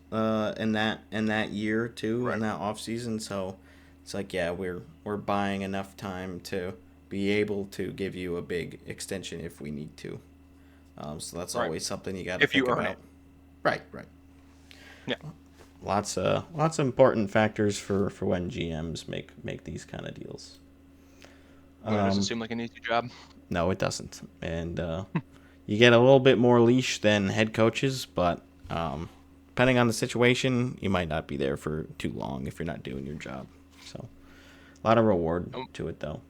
in that year too, in that off season. So it's like, yeah, we're buying enough time to be able to give you a big extension if we need to. So that's always something you got to think about. Right. Yeah. Lots of important factors for when GMs make these kind of deals. It doesn't seem like an easy job. No, it doesn't. And you get a little bit more leash than head coaches, but depending on the situation, you might not be there for too long if you're not doing your job. So a lot of reward to it, though.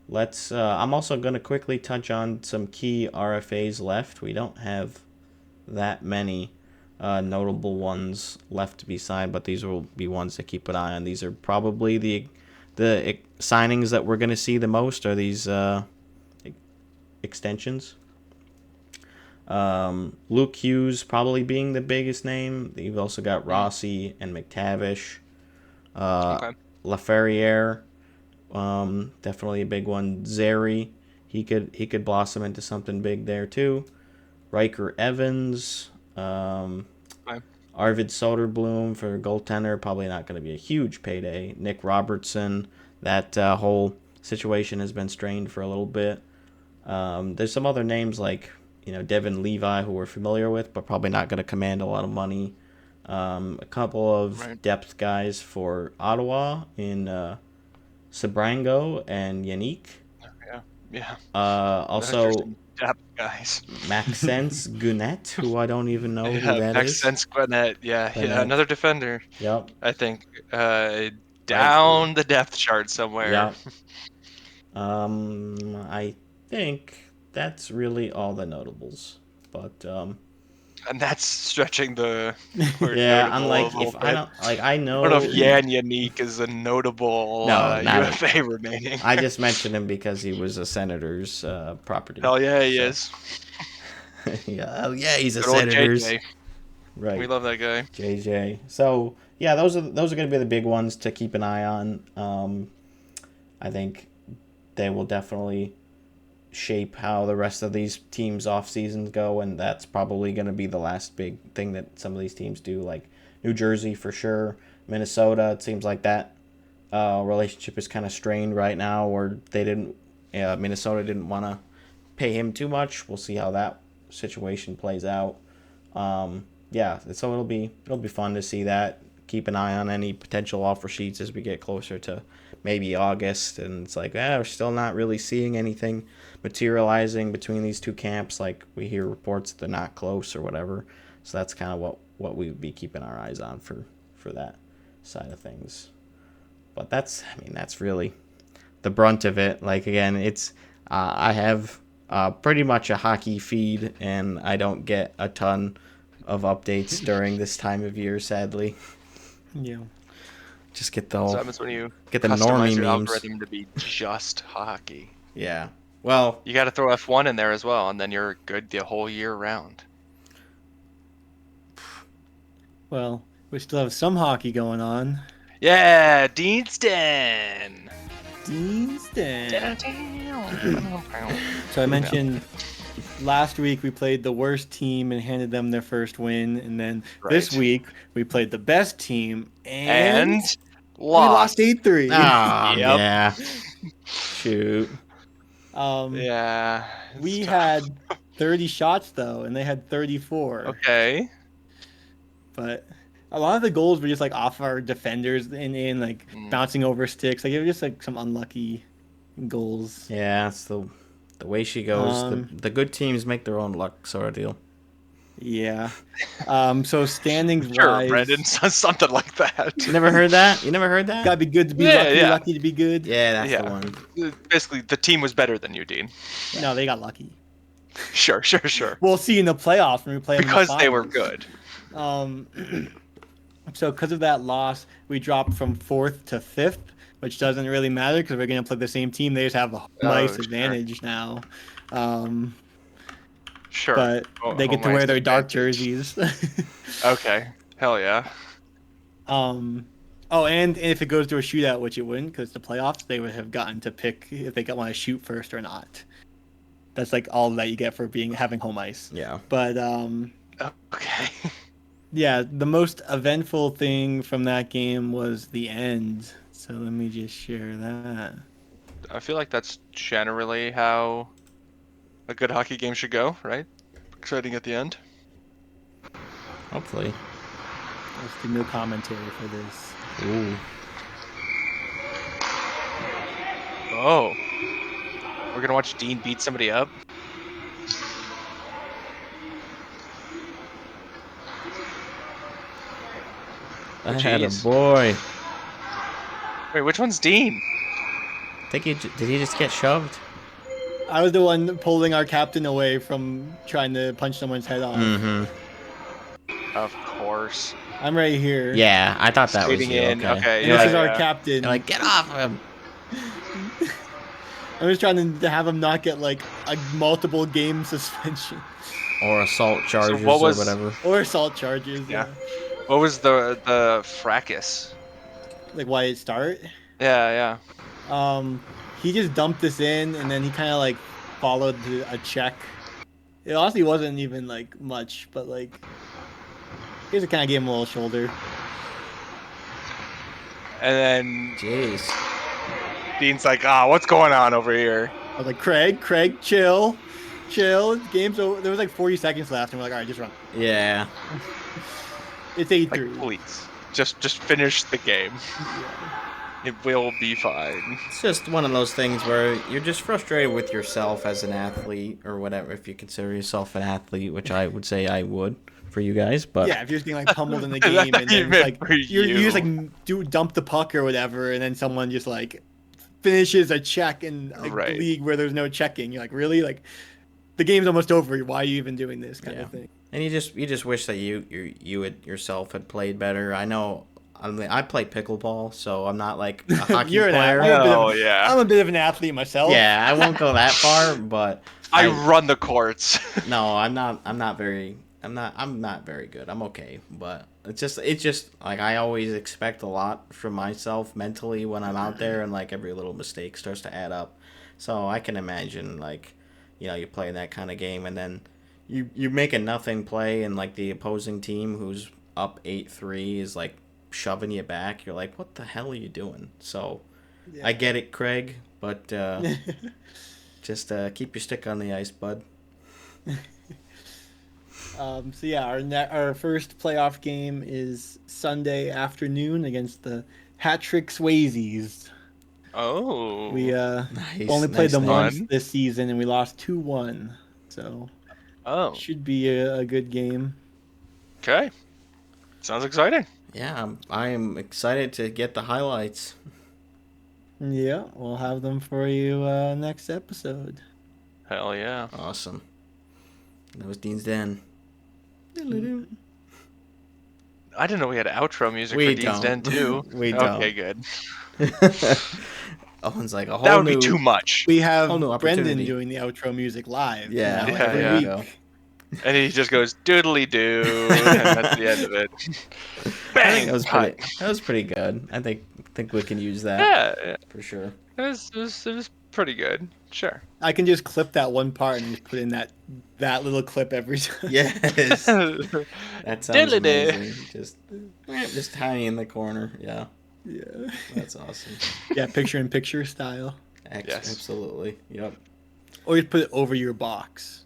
I'm also going to quickly touch on some key RFAs left. We don't have that many notable ones left to be signed, but these will be ones to keep an eye on. These are probably the signings that we're going to see the most are these extensions. Luke Hughes probably being the biggest name. You've also got Rossi and McTavish. LaFerriere, definitely a big one. Zeri, he could blossom into something big there too. Riker Evans, Arvid Soderblom for goaltender, probably not going to be a huge payday. Nick Robertson, that whole situation has been strained for a little bit. There's some other names like Devin Levi who we're familiar with, but probably not going to command a lot of money. A couple of depth guys for Ottawa in Sabrango and Yannick. Yeah. Also, depth guys. Maxence Gounet, who I don't even know who that is. Maxence Gounet, yeah, another defender. Yep. I think down the depth chart somewhere. Yep. I think that's really all the notables, but and that's stretching the word. Yeah, I'm like, if I don't like, I know. I don't know if Jan Yannick is a notable UFA remaining. I just mentioned him because he was a Senator's property. Hell yeah, he is. Yeah, he's a Good old Senator's. JJ. Right. We love that guy. JJ. So yeah, those are going to be the big ones to keep an eye on. I think they will definitely shape how the rest of these teams' off seasons go, and that's probably going to be the last big thing that some of these teams do. Like New Jersey for sure, Minnesota. It seems like that relationship is kind of strained right now, where Minnesota didn't want to pay him too much. We'll see how that situation plays out. So it'll be fun to see that. Keep an eye on any potential offer sheets as we get closer to maybe August, and it's like, we're still not really seeing anything materializing between these two camps. Like we hear reports that they're not close or whatever. So that's kind of what we would be keeping our eyes on for that side of things. But that's really the brunt of it. Like again, it's I have pretty much a hockey feed, and I don't get a ton of updates during this time of year, sadly. Yeah. Just get the whole, so happens when you get the customize normie your memes. algorithm to be just hockey. Yeah. Well, you got to throw F1 in there as well, and then you're good the whole year round. Well, we still have some hockey going on. Yeah, Deanston. So I mentioned last week we played the worst team and handed them their first win, and then this week we played the best team and we lost 8-3. Yeah. Shoot. Yeah. We had 30 shots though, and they had 34. Okay. But a lot of the goals were just like off our defenders and like bouncing over sticks. Like it was just like some unlucky goals. Yeah, it's the way she goes. The good teams make their own luck, sort of deal. Yeah. So standings sure, wise, Brandon, something like that. You never heard that? You never heard that? Gotta be good to be lucky, lucky to be good. Yeah, that's the one. Basically, the team was better than you, Dean. No, they got lucky. Sure. We'll see in the playoffs when we play them Because in the they were finals. good. So because of that loss, we dropped from 4th to 5th, which doesn't really matter because we're going to play the same team. They just have a nice advantage now. Sure. But they get to wear their dark jerseys. Okay. Hell yeah. Oh, and if it goes to a shootout, which it wouldn't because the playoffs, they would have gotten to pick if they want to shoot first or not. That's like all that you get for having home ice. Yeah. But Okay. yeah, the most eventful thing from that game was the end. So let me just share that. I feel like that's generally how a good hockey game should go, right? Exciting at the end. Hopefully. Let's do no commentary for this. Ooh. Oh. We're gonna watch Dean beat somebody up? I had a boy. Wait, which one's Dean? I think did he just get shoved? I was the one pulling our captain away from trying to punch someone's head off. Mm-hmm. Of course. I'm right here. Yeah, I thought that was Skating you. in. Okay, And yeah, this is our captain. You're like, get off him. I was trying to have him not get like a multiple game suspension. Or assault charges what was- or whatever. Or assault charges. Yeah. What was the fracas? Like why it start? Yeah. He just dumped this in and then he kind of like followed a check. It honestly wasn't even like much, but like he just kind of gave him a little shoulder. And then Jeez. Dean's like, what's going on over here? I was like, Craig, chill. Game's over. There was like 40 seconds left, and we're like, all right, just run. Yeah. It's 8-3. Like, please, just finish the game. It will be fine. It's just one of those things where you're just frustrated with yourself as an athlete or whatever, if you consider yourself an athlete, which I would say I would for you guys. But yeah, if you're just getting like pummeled in the game and then like you just like dump the puck or whatever, and then someone just like finishes a check in a league where there's no checking. You're like, really? Like the game's almost over. Why are you even doing this kind of thing? And you just wish that you had yourself had played better. I know. I mean, I play pickleball, so I'm not like a hockey player. I'm a bit of an athlete myself. Yeah, I won't go that far, but I run the courts. No, I'm not very good. I'm okay, but it's just like I always expect a lot from myself mentally when I'm out there, and like every little mistake starts to add up. So I can imagine like, you play that kind of game and then you make a nothing play and like the opposing team who's up 8-3 is like shoving you back. You're like, what the hell are you doing? So I get it, Craig, but just keep your stick on the ice, bud. So yeah, our first playoff game is Sunday afternoon against the Hat-Trick Swayzes. Oh. We only played them once this season and we lost 2-1. So should be a good game. Okay. Sounds exciting. Yeah, I am excited to get the highlights. Yeah, we'll have them for you next episode. Hell yeah. Awesome. That was Dean's Den. I didn't know we had outro music We for Dean's Den too. We don't. Okay, good. Owen's like a whole that would be too much. We have Brendan doing the outro music live. Yeah, every week. And he just goes doodly doo, and that's the end of it. Bang! That was pretty good. I think we can use that. Yeah, for sure. It was pretty good. Sure. I can just clip that one part and just put in that little clip every time. Yes. That sounds amazing. Just tiny in the corner. Yeah. Yeah. That's awesome. Yeah, picture-in-picture style. Yes. Absolutely. Yep. Or you put it over your box.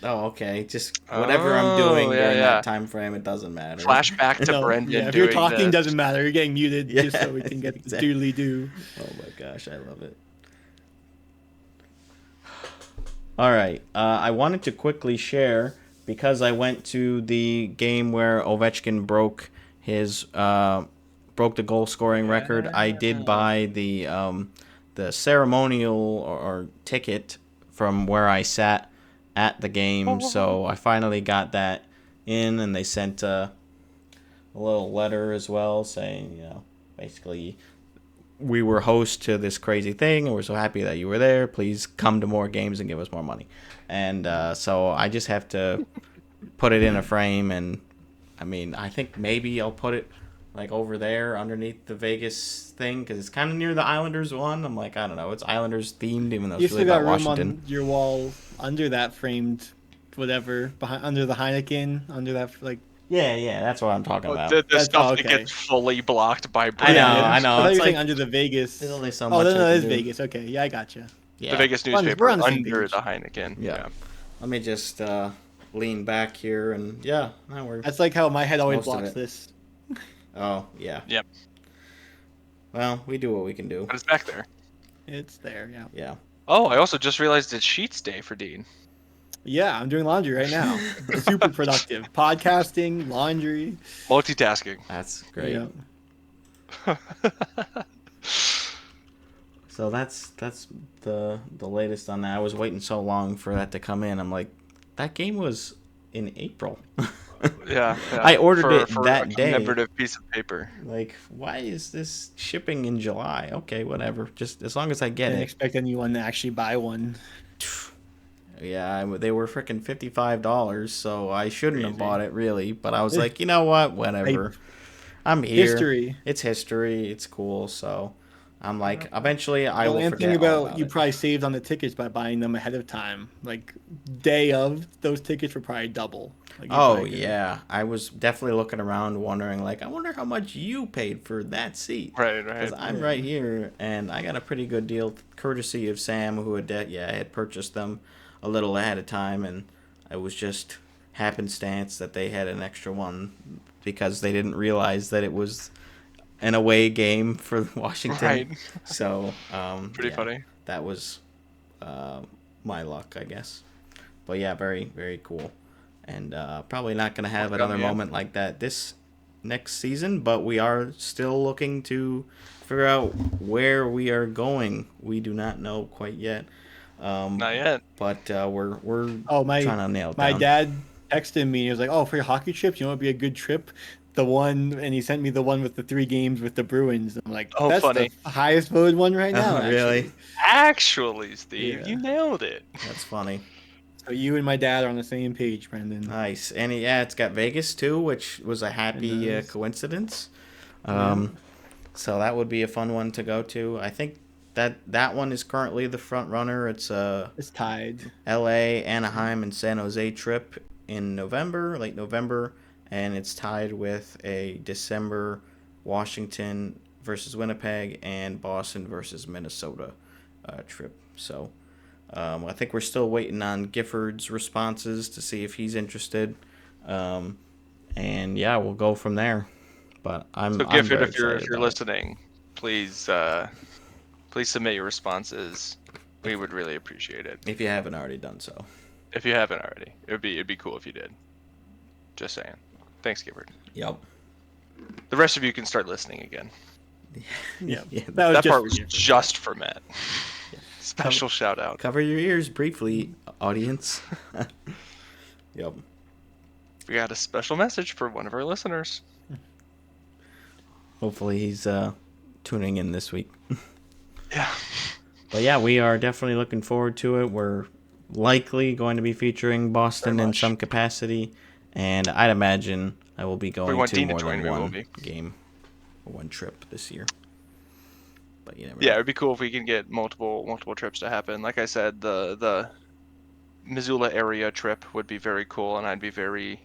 Oh, okay. Just whatever I'm doing during that time frame, it doesn't matter. Flashback to Brendan. Yeah, if you're talking, doesn't matter. You're getting muted just so we can get doodly doo. Oh my gosh, I love it. All right. I wanted to quickly share because I went to the game where Ovechkin broke the goal scoring record. I did buy the ceremonial or ticket from where I sat at the game, so I finally got that in, and they sent a little letter as well saying, basically, we were host to this crazy thing, and we're so happy that you were there. Please come to more games and give us more money. And so I just have to put it in a frame, and I think maybe I'll put it like over there underneath the Vegas thing because it's kind of near the Islanders one. I'm like, I don't know, it's Islanders themed, even though it's really about Washington. You still got room on your wall under that framed, whatever, under the Heineken, under that Yeah, that's what I'm talking about. The stuff that gets fully blocked by I know. I thought it's you were saying under the Vegas. There's only so much. No, it is Vegas. Okay, yeah, I gotcha. The Vegas newspaper under the Heineken. Yeah. Let me just lean back here, and That's like how my head always blocks this. Oh, yeah. Yep. Well, we do what we can do. But it's back there. It's there, yeah. Yeah. Oh, I also just realized it's Sheets Day for Dean. Yeah, I'm doing laundry right now. Super productive. Podcasting, laundry. Multitasking. That's great. Yeah. So that's the latest on that. I was waiting so long for that to come in. I'm like, that game was in April. Yeah. I ordered it that day. Commemorative piece of paper. Like, why is this shipping in July? Okay, whatever. Just as long as I get it. I didn't expect anyone to actually buy one. Yeah, they were freaking $55, so I shouldn't have bought it, really. But I was like, you know what? Whatever. I'm here. History. It's history. It's cool. So I'm like, eventually I will forget think all about you it. probably saved on the tickets by buying them ahead of time. Like, day of, those tickets were probably double. Yeah. I was definitely looking around wondering, like, I wonder how much you paid for that seat. Right. Because I'm right here, and I got a pretty good deal, courtesy of Sam, who had purchased them a little ahead of time, and it was just happenstance that they had an extra one because they didn't realize that it was an away game for Washington. Right. So, pretty funny. That was my luck, I guess. But yeah, very, very cool. And probably not going to have another moment like that this next season, but we are still looking to figure out where we are going. We do not know quite yet. Not yet. But we're trying to nail it down. My dad texted me. He was like, "Oh, for your hockey trips, you know, it'd be a good trip." And he sent me the one with the 3 games with the Bruins. I'm like, that's funny. The highest voted one right now. Really? Actually, Steve, you nailed it. That's funny. So you and my dad are on the same page, Brendan. Nice. And it's got Vegas too, which was a happy coincidence. So that would be a fun one to go to. I think that one is currently the front runner. It's tied. LA, Anaheim, and San Jose trip in late November, and it's tied with a December Washington versus Winnipeg and Boston versus Minnesota trip. So I think we're still waiting on Gifford's responses to see if he's interested. And yeah, we'll go from there. But Gifford, if you're listening, please submit your responses. We would really appreciate it. If you haven't already done so. If you haven't already, it'd be cool if you did. Just saying. Thanks, Gifford. Yep. The rest of you can start listening again. Yeah. That part was just for Matt. Special shout out. Cover your ears briefly, audience. Yep. We got a special message for one of our listeners. Hopefully he's tuning in this week. Yeah. But yeah, we are definitely looking forward to it. We're likely going to be featuring Boston in some capacity, and I'd imagine I will be going to more than one game or one trip this year. But you never know. It'd be cool if we can get multiple trips to happen. Like I said, the Missoula area trip would be very cool, and I'd be very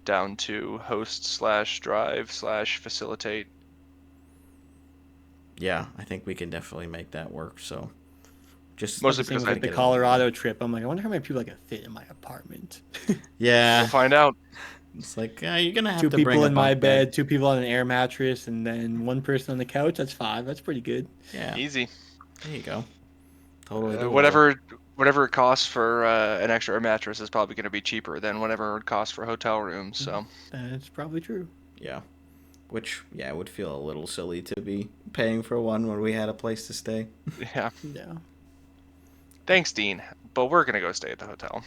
down to host / drive / facilitate. Yeah, I think we can definitely make that work. So, just mostly because the Colorado trip, I'm like, I wonder how many people I can fit in my apartment. Yeah, we'll find out. It's like you're gonna have 2 to people bring in my bed, 2 people on an air mattress, and then 1 person on the couch. That's 5. That's pretty good. Yeah, easy. There you go. Totally. Whatever it costs for an extra air mattress is probably going to be cheaper than whatever it costs for hotel rooms. So that's probably true. Yeah. Which, it would feel a little silly to be paying for one when we had a place to stay. Yeah. Yeah. thanks, Dean, but we're gonna go stay at the hotel.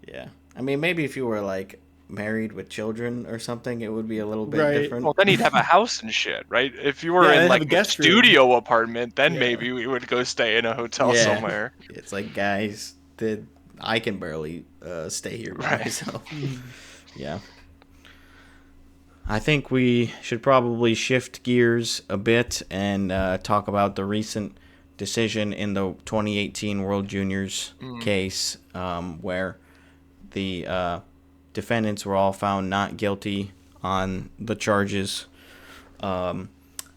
Yeah, I mean, maybe if you were like married with children or something, it would be a little bit Right. different. Well, then he'd have a house and shit, right? If you were Yeah, in they'd have like a a guest room. studio apartment, then Yeah. maybe we would go stay in a hotel Yeah. somewhere. It's like, guys, I can barely stay here by myself. Yeah. I think we should probably shift gears a bit and talk about the recent decision in the 2018 World Juniors case, where the defendants were all found not guilty on the charges.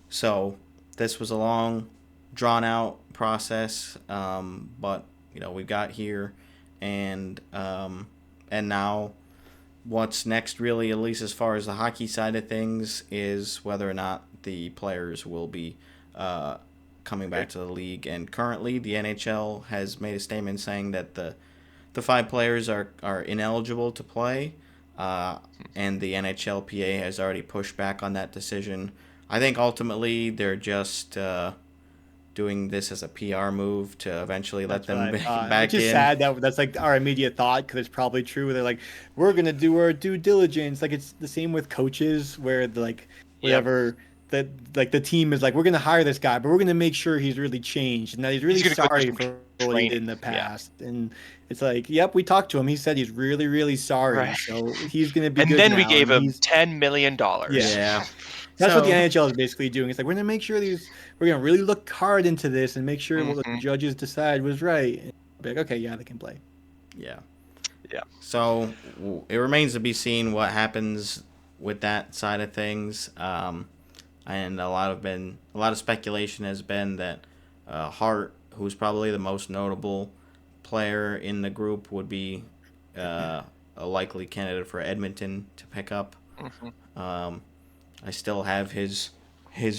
So this was a long, drawn-out process, but we got here, and now what's next, really, at least as far as the hockey side of things, is whether or not the players will be coming back to the league. And currently, the NHL has made a statement saying that the 5 players are ineligible to play, and the NHLPA has already pushed back on that decision. I think ultimately they're just doing this as a PR move to eventually let them back Which is in. sad that's like our immediate thought, because it's probably true. They're like, we're gonna do our due diligence. Like, it's the same with coaches, where whatever that like the team is like, we're gonna hire this guy, but we're gonna make sure he's really changed and that he's really sorry for what he did in the past. And it's like, yep, we talked to him. He said he's really, really sorry. Right. So he's gonna be. And good then now. we gave him $10 million. Yeah. That's what the NHL is basically doing. It's like, we're going to make sure we're going to really look hard into this and make sure what the judges decide was right. And be like, okay, yeah, they can play. Yeah. Yeah. So it remains to be seen what happens with that side of things. And a lot of speculation has been that Hart, who's probably the most notable player in the group, would be a likely candidate for Edmonton to pick up. I still have his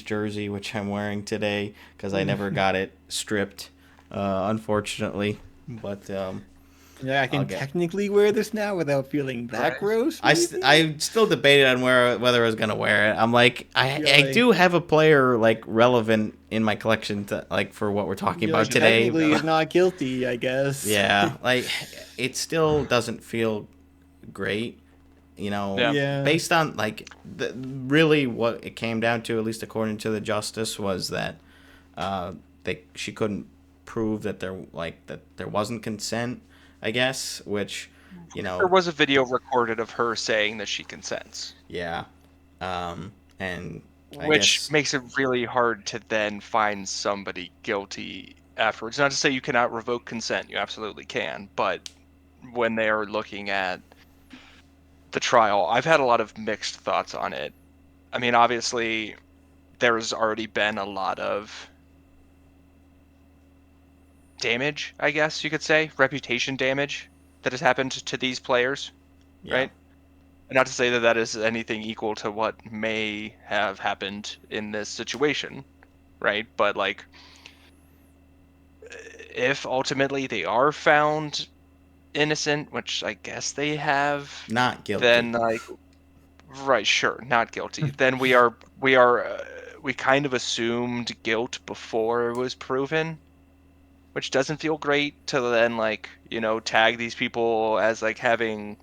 jersey, which I'm wearing today, because I never got it stripped, unfortunately. But yeah, I can technically wear this now without feeling that gross. I still debated on whether I was gonna wear it. I'm like, I do have a player like relevant in my collection to, like, for what we're talking about today. Technically, he's not guilty, I guess. Yeah, like, it still doesn't feel great. Based on like really what it came down to, at least according to the justice, was that she couldn't prove that there wasn't consent, I guess, which there was a video recorded of her saying that she consents. Yeah, and which makes it really hard to then find somebody guilty afterwards. Not to say you cannot revoke consent, you absolutely can, but when they are looking at the trial, I've had a lot of mixed thoughts on it. I mean, obviously, there's already been a lot of damage, I guess you could say, reputation damage that has happened to these players, right? And not to say that is anything equal to what may have happened in this situation, right? But, like, if ultimately they are found innocent, which I guess they have, not guilty, then, like, right, sure, not guilty. Then we kind of assumed guilt before it was proven, which doesn't feel great to then, like, tag these people as, like, having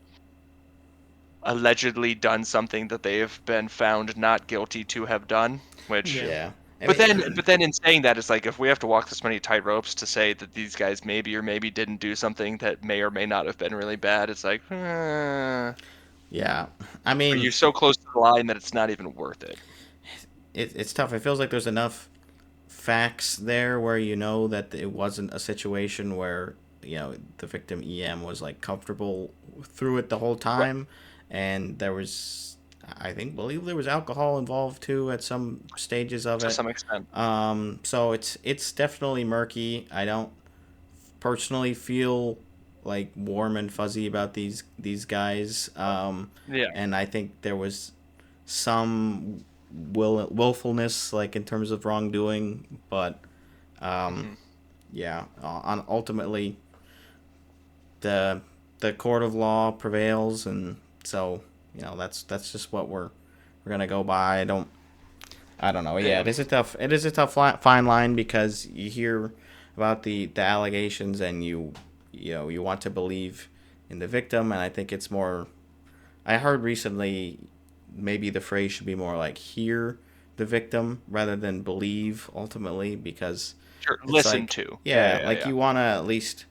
allegedly done something that they have been found not guilty to have done, which But then in saying that, it's like, if we have to walk this many tightropes to say that these guys maybe or maybe didn't do something that may or may not have been really bad, it's like, yeah, I mean, you're so close to the line that it's not even worth it. It's tough. It feels like there's enough facts there where that it wasn't a situation where the victim EM was like comfortable through it the whole time, right. And there was, I believe there was alcohol involved too at some stages of it. To some extent. So it's definitely murky. I don't personally feel like warm and fuzzy about these guys. And I think there was some willfulness, like, in terms of wrongdoing, but ultimately the court of law prevails, and so that's just what we're gonna go by. I don't know. Yeah, it is a tough fine line, because you hear about the allegations, and you want to believe in the victim. And I think it's more. I heard recently, maybe the phrase should be more like hear the victim rather than believe ultimately, because Sure, it's listen like, to. you want to at least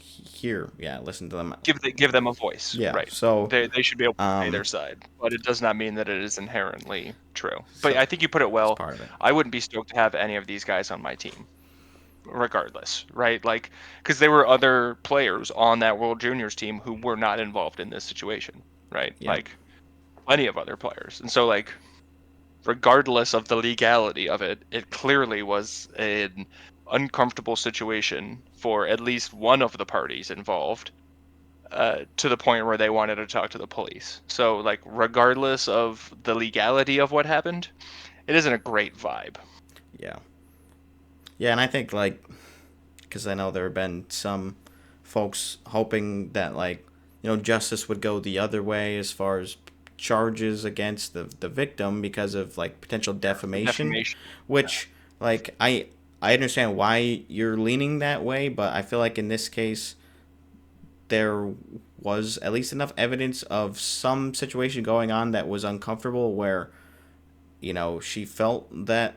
hear, listen to them. Give them a voice. Yeah, right. so They should be able to say their side, but it does not mean that it is inherently true. But So, I think you put it well. part of it. I wouldn't be stoked to have any of these guys on my team, regardless, right? Like, because there were other players on that World Juniors team who were not involved in this situation, right? Yeah. Like, plenty of other players, and so like, regardless of the legality of it, it clearly was an uncomfortable situation for at least one of the parties involved, to the point where they wanted to talk to the police. So, like, regardless of the legality of what happened, it isn't a great vibe. Yeah. Yeah, and I think, like, because I know there have been some folks hoping that, like, justice would go the other way as far as charges against the victim because of, like, potential defamation. Which, like, I understand why you're leaning that way, but I feel like in this case there was at least enough evidence of some situation going on that was uncomfortable where she felt that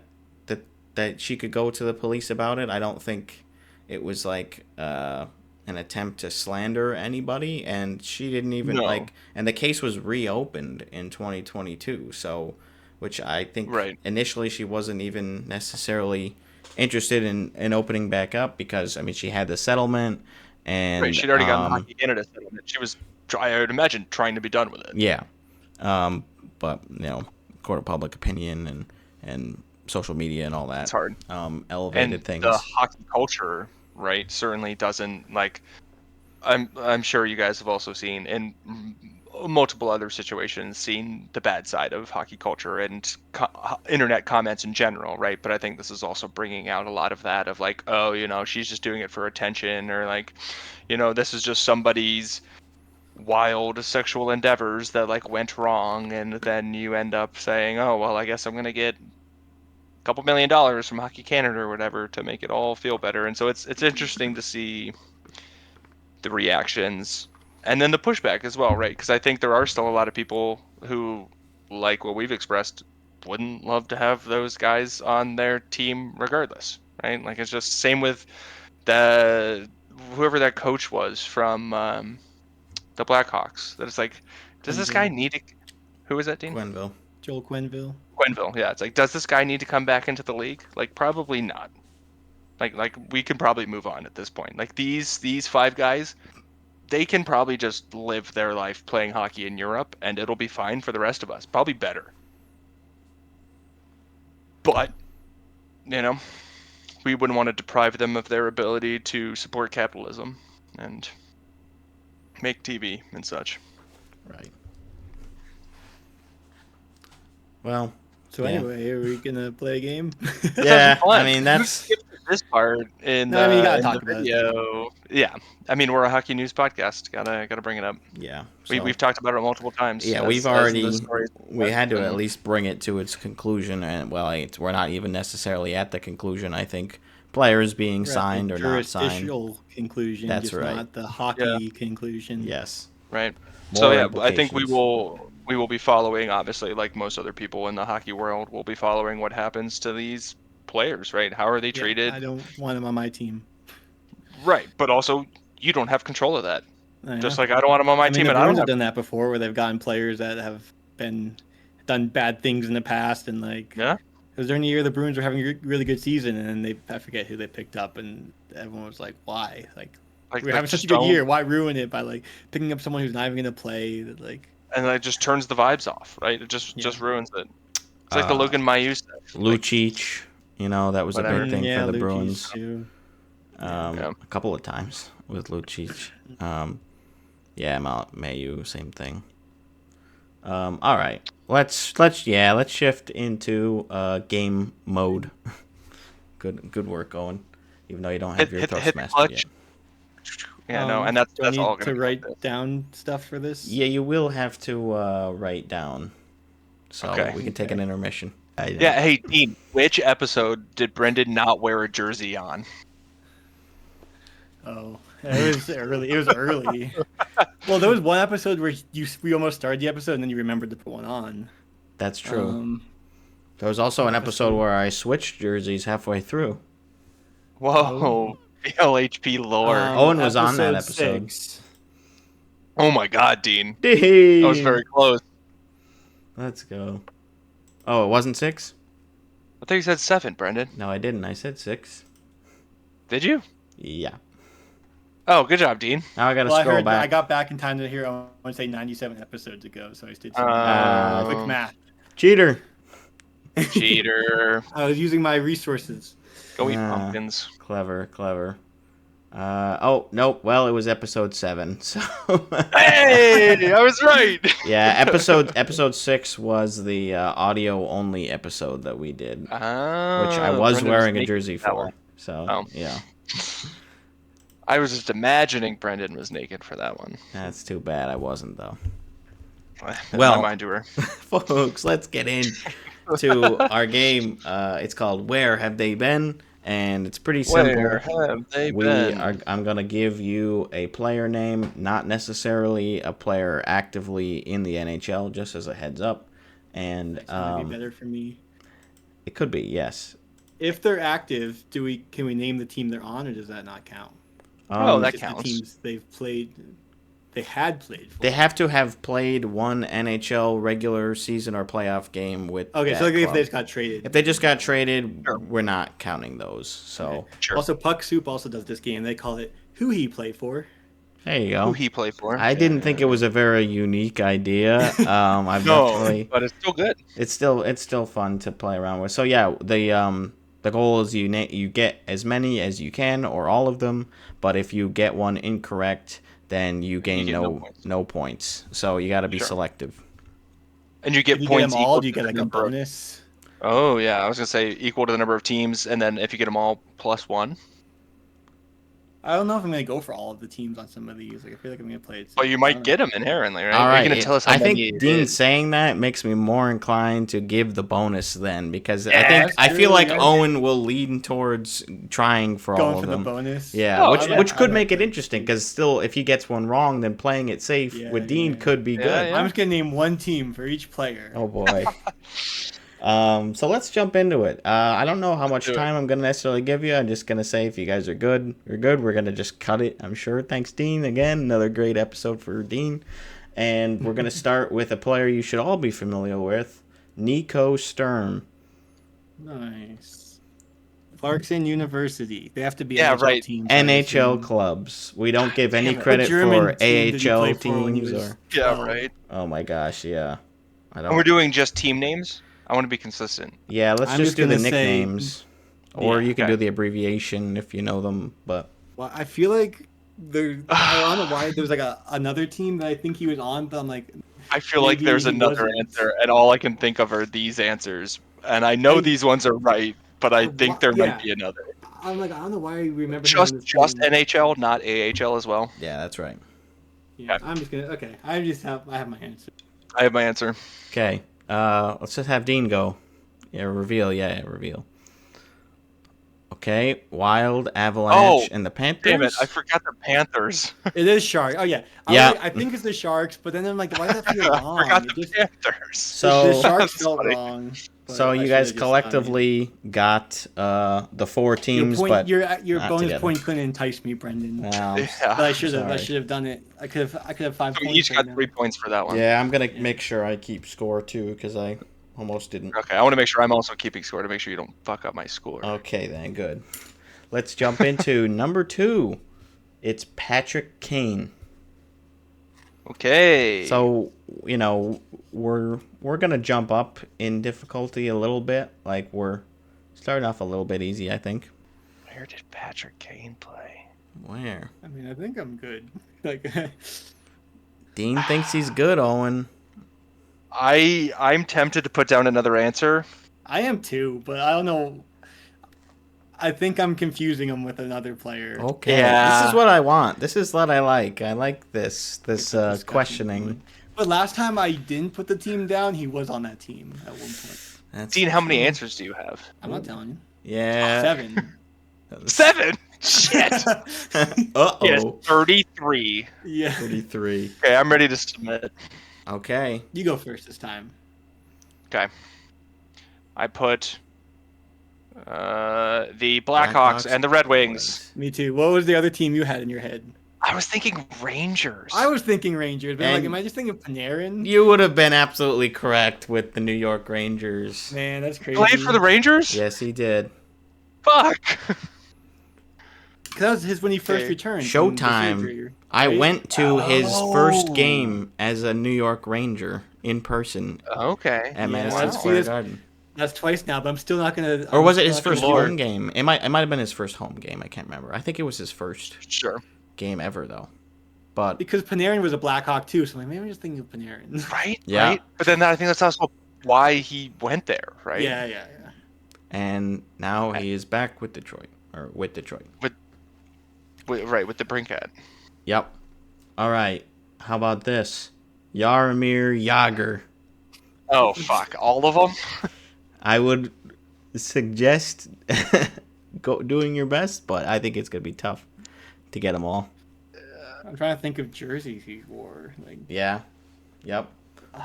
she could go to the police about it. I don't think it was like an attempt to slander anybody, and she didn't even and the case was reopened in 2022, so which I think initially she wasn't even necessarily interested in opening back up, because I mean she had the settlement. And she'd already gotten the Hockey Canada settlement. She was, I would imagine, trying to be done with it. Yeah. But, court of public opinion and social media and all that. It's hard. Elevated and things. The hockey culture, right, certainly doesn't, like, I'm sure you guys have also seen in multiple other situations, seen the bad side of hockey culture and internet comments in general, right? But I think this is also bringing out a lot of that of like, oh, she's just doing it for attention, or like, this is just somebody's wild sexual endeavors that like went wrong, and then you end up saying, oh, well, I guess I'm gonna get a couple $1 million from Hockey Canada or whatever to make it all feel better. And so it's interesting to see the reactions and then the pushback as well, right? Because I think there are still a lot of people who, like what we've expressed, wouldn't love to have those guys on their team regardless, right? Like, it's just same with whoever that coach was from the Blackhawks. That it's like, does this guy need to? Who was that, Dean? Quenneville. Joel Quenneville. Quenneville, yeah. It's like, does this guy need to come back into the league? Like, probably not. Like we can probably move on at this point. Like, these 5 guys, they can probably just live their life playing hockey in Europe, and it'll be fine for the rest of us. Probably better. But, we wouldn't want to deprive them of their ability to support capitalism and make TV and such. Right. Well. So anyway, are we gonna play a game? Yeah, I mean that's this part in, no, I mean, you gotta talk the about video. It. Yeah, I mean, we're a hockey news podcast. Gotta bring it up. Yeah, so. We've talked about it multiple times. Yeah, we had to at least bring it to its conclusion, and we're not even necessarily at the conclusion. I think players being signed or not signed. Conclusion. That's just right. Not the hockey conclusion. Yes. Right. More so yeah, I think we will be following, obviously, like most other people in the hockey world, we'll be following what happens to these players, right? How are they treated? I don't want them on my team. Right, but also you don't have control of that. Just like I don't want them on my team, the and I don't have done that before, where they've gotten players that have done bad things in the past, and like because during the year the Bruins were having a really good season, and then I forget who they picked up, and everyone was like, why? Like we're having such a good year, why ruin it by like picking up someone who's not even gonna play? That like. And it just turns the vibes off, right? It just ruins it. It's like the Logan Mailloux stuff. Lucic, that was a big thing for the Bruins. A couple of times with Lucic. Mailloux, same thing. All right, let's shift into game mode. Good work, Owen. Even though you don't have your Thrustmaster yet. Yeah, no, and that's I need all to write down stuff for this. Yeah, you will have to write down so Okay. we can take an intermission. Yeah, hey, Dean, which episode did Brendan not wear a jersey on? Oh, it was early. It was early. Well, there was one episode where we almost started the episode and then you remembered to put one on. That's true. There was also an episode where I switched jerseys halfway through. Whoa, BLHP lore. Owen was on that episode. 6. Oh my God, Dean. Dean. That was very close. Let's go. Oh, it wasn't 6? I think you said 7, Brendan. No, I didn't. I said 6. Did you? Yeah. Oh, good job, Dean. Now I gotta scroll back. I got back in time to hear, I want to say 97 episodes ago, so I did some quick math. Cheater. Cheater. I was using my resources. Go eat pumpkins. Clever. Oh, nope. Well, it was episode 7. So. Hey, I was right. Yeah, episode 6 was the audio-only episode that we did, which I was wearing a jersey for. So, yeah. I was just imagining Brendan was naked for that one. That's too bad. I wasn't, though. Well, my mind to her. Folks, let's get into our game. It's called Where Have They Been? And it's pretty simple. Where have they been? I'm going to give you a player name, not necessarily a player actively in the NHL, just as a heads up. And It's gonna be better for me. It could be, yes. If they're active, can we name the team they're on, or does that not count? That Just counts. The teams they've played, they had played for. They have to have played one NHL regular season or playoff game with. Okay, that so like if club. they just got traded. If they just got traded, Sure. we're not counting those. So Okay. Sure. Also, Puck Soup also does this game. They call it Who He Play For. there you go. Who he played for? I didn't think it was a very unique idea. I've definitely. But it's still good. It's still fun to play around with. So yeah, the goal is you get as many as you can or all of them, but if you get one incorrect, then you gain no points. So you got to be selective. And you get If you points get them all, equal do you to get the like a number of- bonus? Oh yeah, I was gonna say equal to the number of teams, and then if you get them all +1. I don't know if I'm gonna go for all of the teams on some of these. Like I feel like I'm gonna play it. Well, you might get them inherently, right? All Are right. you gonna tell us how I many think it Dean is? saying that makes me more inclined to give the bonus then, because Yeah, I feel like true. Owen will lean towards trying for going all for of them. the bonus. Yeah, Oh, which could I make like it interesting, because still, if he gets one wrong, then playing it safe with Dean could be good. yeah. I'm just gonna name one team for each player. Oh boy. So let's jump into it. I don't know how much do it. time I'm gonna necessarily give you. I'm just gonna say if you guys are good, you're good. We're gonna just cut it, I'm sure. Thanks, Dean. Again, another great episode for Dean. And we're gonna start with a player you should all be familiar with, Nico Sturm. Nice. Clarkson University. They have to be Yeah, NHL right. teams. I NHL assume. clubs. We don't give any damn it. credit What German for team did he AHL play for when he teams was- or. Yeah, right. Oh my gosh, yeah. I And we're doing just team names. I want to be consistent. Yeah, let's I'm just just do the gonna say- nicknames, or Yeah, you can okay. do the abbreviation if you know them. But Well, I feel like I don't know why there was like another team that I think he was on, but I'm like, I feel like Maybe there's he another wasn't. answer, and all I can think of are these answers. And I know these ones are right, but I think there might be another. I'm like, I don't know why I remember him Just on this team. NHL, not AHL as well. yeah, that's right. Yeah, I'm just gonna. Okay, I have my answer. I have my answer. Okay, let's just have Dean go. Yeah, reveal. Yeah, reveal. Okay, Wild, Avalanche, and the Panthers. Damn it! I forgot the Panthers. It is Sharks. Oh yeah, Yeah. I think it's the Sharks, but then I'm like, why does that feel I wrong? forgot It the just- Panthers. So, the Sharks That's felt funny. wrong. but so I you should've guys just- collectively got the 4 your teams, point, but your not bonus together. point couldn't entice me, Brendan. Yeah. But I should sorry. have done it. I could have 5 So we points. each right got now. 3 points for that one. Yeah, I'm gonna make sure I keep score too, because I almost didn't. Okay, I want to make sure I'm also keeping score to make sure you don't fuck up my score. Okay, then good. Let's jump into number 2. It's Patrick Kane. Okay. So, you know, we're gonna jump up in difficulty a little bit. Like, we're starting off a little bit easy, I think. where did Patrick Kane play? Where? I mean, I think I'm good. Like, Dean thinks he's good, Owen. I'm tempted to put down another answer. I am too, but I don't know. I think I'm confusing him with another player. Okay. Yeah. This is what I want. This is what I like. I like this Discussion questioning. going. But last time I didn't put the team down, he was on that team at one point. Dean, how many answers do you have? I'm not telling you. Yeah. 7. 7? Shit. Uh-oh. Yes, 33. Yeah. 33. Okay, I'm ready to submit. Okay. You go first this time. Okay. I put the Blackhawks and the Red Wings. Me too. What was the other team you had in your head? I was thinking Rangers. I was thinking Rangers, but And am I just thinking of Panarin? You would have been absolutely correct with the New York Rangers. Man, that's crazy. Played for the Rangers? Yes, he did. Fuck. That was his when he first returned. from the Showtime. surgery, I right? went to his first game as a New York Ranger in person Okay. at Yeah, Madison wow. Square Garden. That's twice now, but I'm still not gonna. Or was it his still not first gonna- home game? It might have been his first home game. I can't remember. I think it was his first Sure. game ever, though. But Because Panarin was a Blackhawk too, so maybe I'm just thinking of Panarin. Right? Yeah. Right? But then I think that's also why he went there, right? Yeah. and now he is back with Detroit. With Detroit. Right, with the Brinkat. Yep. All right. How about this? Jaromir Jagr. Oh, fuck. All of them? I would suggest doing your best, but I think it's going to be tough to get them all. I'm trying to think of jerseys he wore. Like, Yeah. Yep.